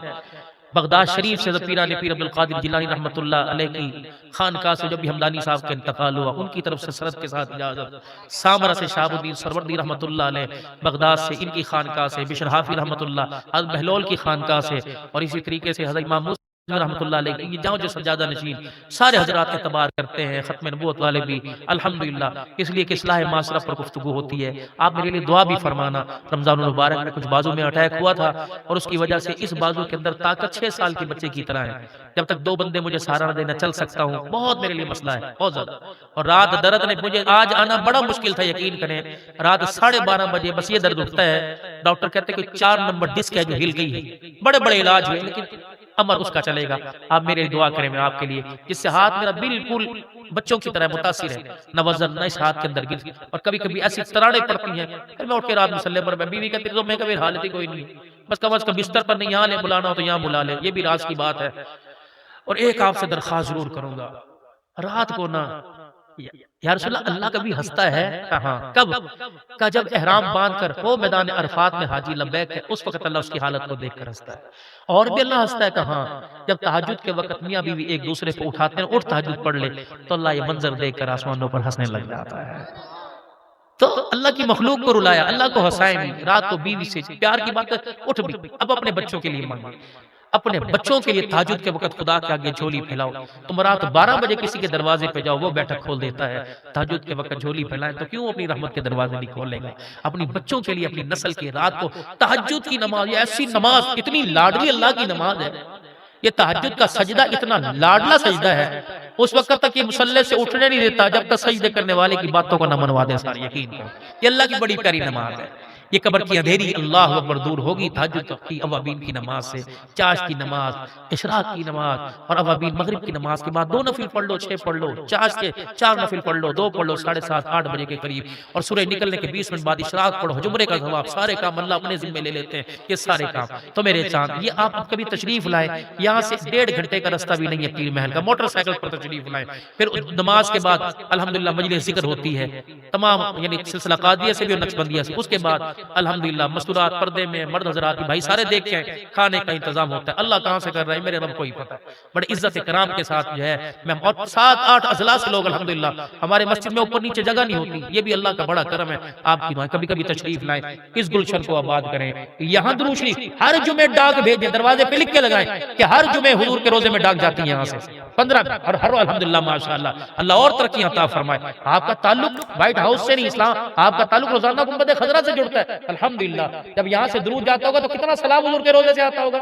बगदाद शरीफ से पीरान पीर अब्दुल कादिर जिलानी रहमतुल्लाह अलैह की खानका से जब भी हमदानी साहब का इंतकाल हुआ, उनकी तरफ से सरद के साथ इजाजत। सामरा से शाहबुद्दीन सरवर्दी रहमतुल्लाह अलैह, बगदाद से इनकी खानका से बिशर हाफी रहमतुल्लाह, हज़रत बहलोल की खानका से, और इसी तरीके से हज़रत इमाम रहमतुल्लाह अलैह, ये जाओ जो सज्जादा नशीन सारे हजरात एतबार करते हैं, खत्म नबूवत वाले भी अल्हम्दुलिल्लाह, इसलिए कि इस्लाह माशरा पर गुफ्तगू होती है। आप मेरे लिए दुआ भी फरमाना। रमजान मुबारक में कुछ बाजू में अटैक हुआ था, और उसकी वजह से इस बाजू के अंदर ताकत 6 साल के बच्चे की तरह है। जब तक 2 बंदे मुझे सहारा देना चल सकता हूँ, बहुत मेरे लिए मसला है, बहुत ज्यादा। और रात दर्द ने मुझे आज आना बड़ा मुश्किल था, यकीन करें। रात 12:30 बजे बस ये दर्द उठता है, डॉक्टर कहते हैं कि 4 नंबर डिस्क है जो हिल गई है, बड़े बड़े इलाज हुए, लेकिन अमर उसका चलेगा। आप मेरे दुआ करें मैं आपके लिए, जिससे हाथ मेरा बिल्कुल बच्चों की तरह मुतासिर है, न वजन न इस हाथ के अंदर गिर। और कभी कभी ऐसी तराड़े पड़ती हैं, फिर मैं उठ के रात मुसल्ले पर, मैं बीवी कहती तो मैं कभी हालत ही कोई नहीं, बस कम अज कम बिस्तर पर नहीं, यहाँ ले बुलाना हो तो यहाँ बुला ले, ये भी राज की बात है। और एक आपसे दरख्वास्त जरूर करूंगा, रात को ना या रसूलल्लाह अल्लाह कभी हंसता है? हाँ, कब का जब एहराम बांध कर हो मैदान अरफात में हाजी लब्बैक है, उस वक्त अल्लाह उसकी हालत को देखकर हंसता है। और भी अल्लाह हंसता है कहाँ? जब तहज्जुद के वक्त मियाँ बीवी एक दूसरे को उठाते हैं, उठ तहज्जुद पढ़ ले, तो अल्लाह ये मंजर देखकर आसमानों पर हंसने लग जाता है। तो अल्लाह की मखलूक को रुलाया, अल्लाह को हंसाए भी। रात को बीवी से प्यार की बात, उठ भी अब अपने बच्चों के लिए मांगे।
अपने बच्चों के लिए तहज्जुद के वक्त खुदा के आगे झोली फैलाओ। तुम रात 12 बजे किसी के दरवाजे पे जाओ, वो बैठक खोल देता है, तहज्जुद के वक्त झोली फैलाए तो क्यों अपनी रहमत के दरवाजे नहीं खोलेगा? अपनी बच्चों के लिए, अपनी नस्ल की रात को तहज्जुद की नमाज, ऐसी नमाज इतनी लाडली अल्लाह की नमाज है। ये तहज्जुद का सजदा इतना लाडला सजदा है, उस वक्त तक ये मुसल्ले से उठने नहीं देता जब तक सजदे करने वाले की बातों को न मनवा दे। सारे यकीन करो, ये अल्लाह की बड़ी प्यारी नमाज है। ये कब्र की अंधेरी अल्लाह अकबर दूर होगी तहज्जुद की अवाबीन की नमाज से। चाश की नमाज, इशराक की नमाज और अवाबीन मगरिब की नमाज के बाद 2 नफिल पढ़ लो, 6 पढ़ लो, चाश के 4 नफिल पढ़ लो, 2 पढ़ लो 7:30 8 बजे के करीब, और सूरज निकलने के 20 मिनट बाद इशराक पढ़ो, जुमरे का जवाब। सारे काम अल्लाह अपने जिम्मे ले लेते हैं, ये सारे काम। तो मेरे चांद, ये आप कभी तशरीफ लाए, यहाँ से 1.5 घंटे का रास्ता भी नहीं है पीर महल का, मोटरसाइकिल पर तशरीफ लाए। फिर नमाज के बाद अल्हम्दुलिल्लाह मजलिस जिक्र होती है तमाम, यानी सिलसिला कादिया से भी और नक्शबंदिया से। उसके बाद अल्हम्दुलिल्लाह मस्तूरात पर्दे में मर्द हजरात भाई सारे देख के खाने का इंतजाम होता है। अल्लाह कहाँ से कर रहा है मेरे रब को ही पता है। बड़े इज्जत इकराम के साथ जो है मैं, और 7-8 अजला से लोग अल्हम्दुलिल्लाह, हमारे मस्जिद में ऊपर नीचे जगह नहीं होती, ये भी अल्लाह का बड़ा करम है आपकी दुआ। कभी कभी तशरीफ लाएं, इस गुलशन को आबाद करें। यहाँ दुरूद शरीफ हर जुमे डाक भेजें, दरवाजे पे लिख के लगाएं कि हर जुमे हुजूर के रोजे में डाक जाती है यहाँ से 15 और हर अल्हम्दुलिल्लाह माशाअल्लाह, अल्लाह और तरक्की अता फरमाए। आपका ताल्लुक व्हाइट हाउस से नहीं, इस्लाम आपका ताल्लुक रोजाना गुंबद खजरा से जुड़ता है। अल्हम्दुलिल्लाह जब यहाँ से दुरूद जाता होगा तो कितना सलाम हुजूर के रोजे से आता होगा।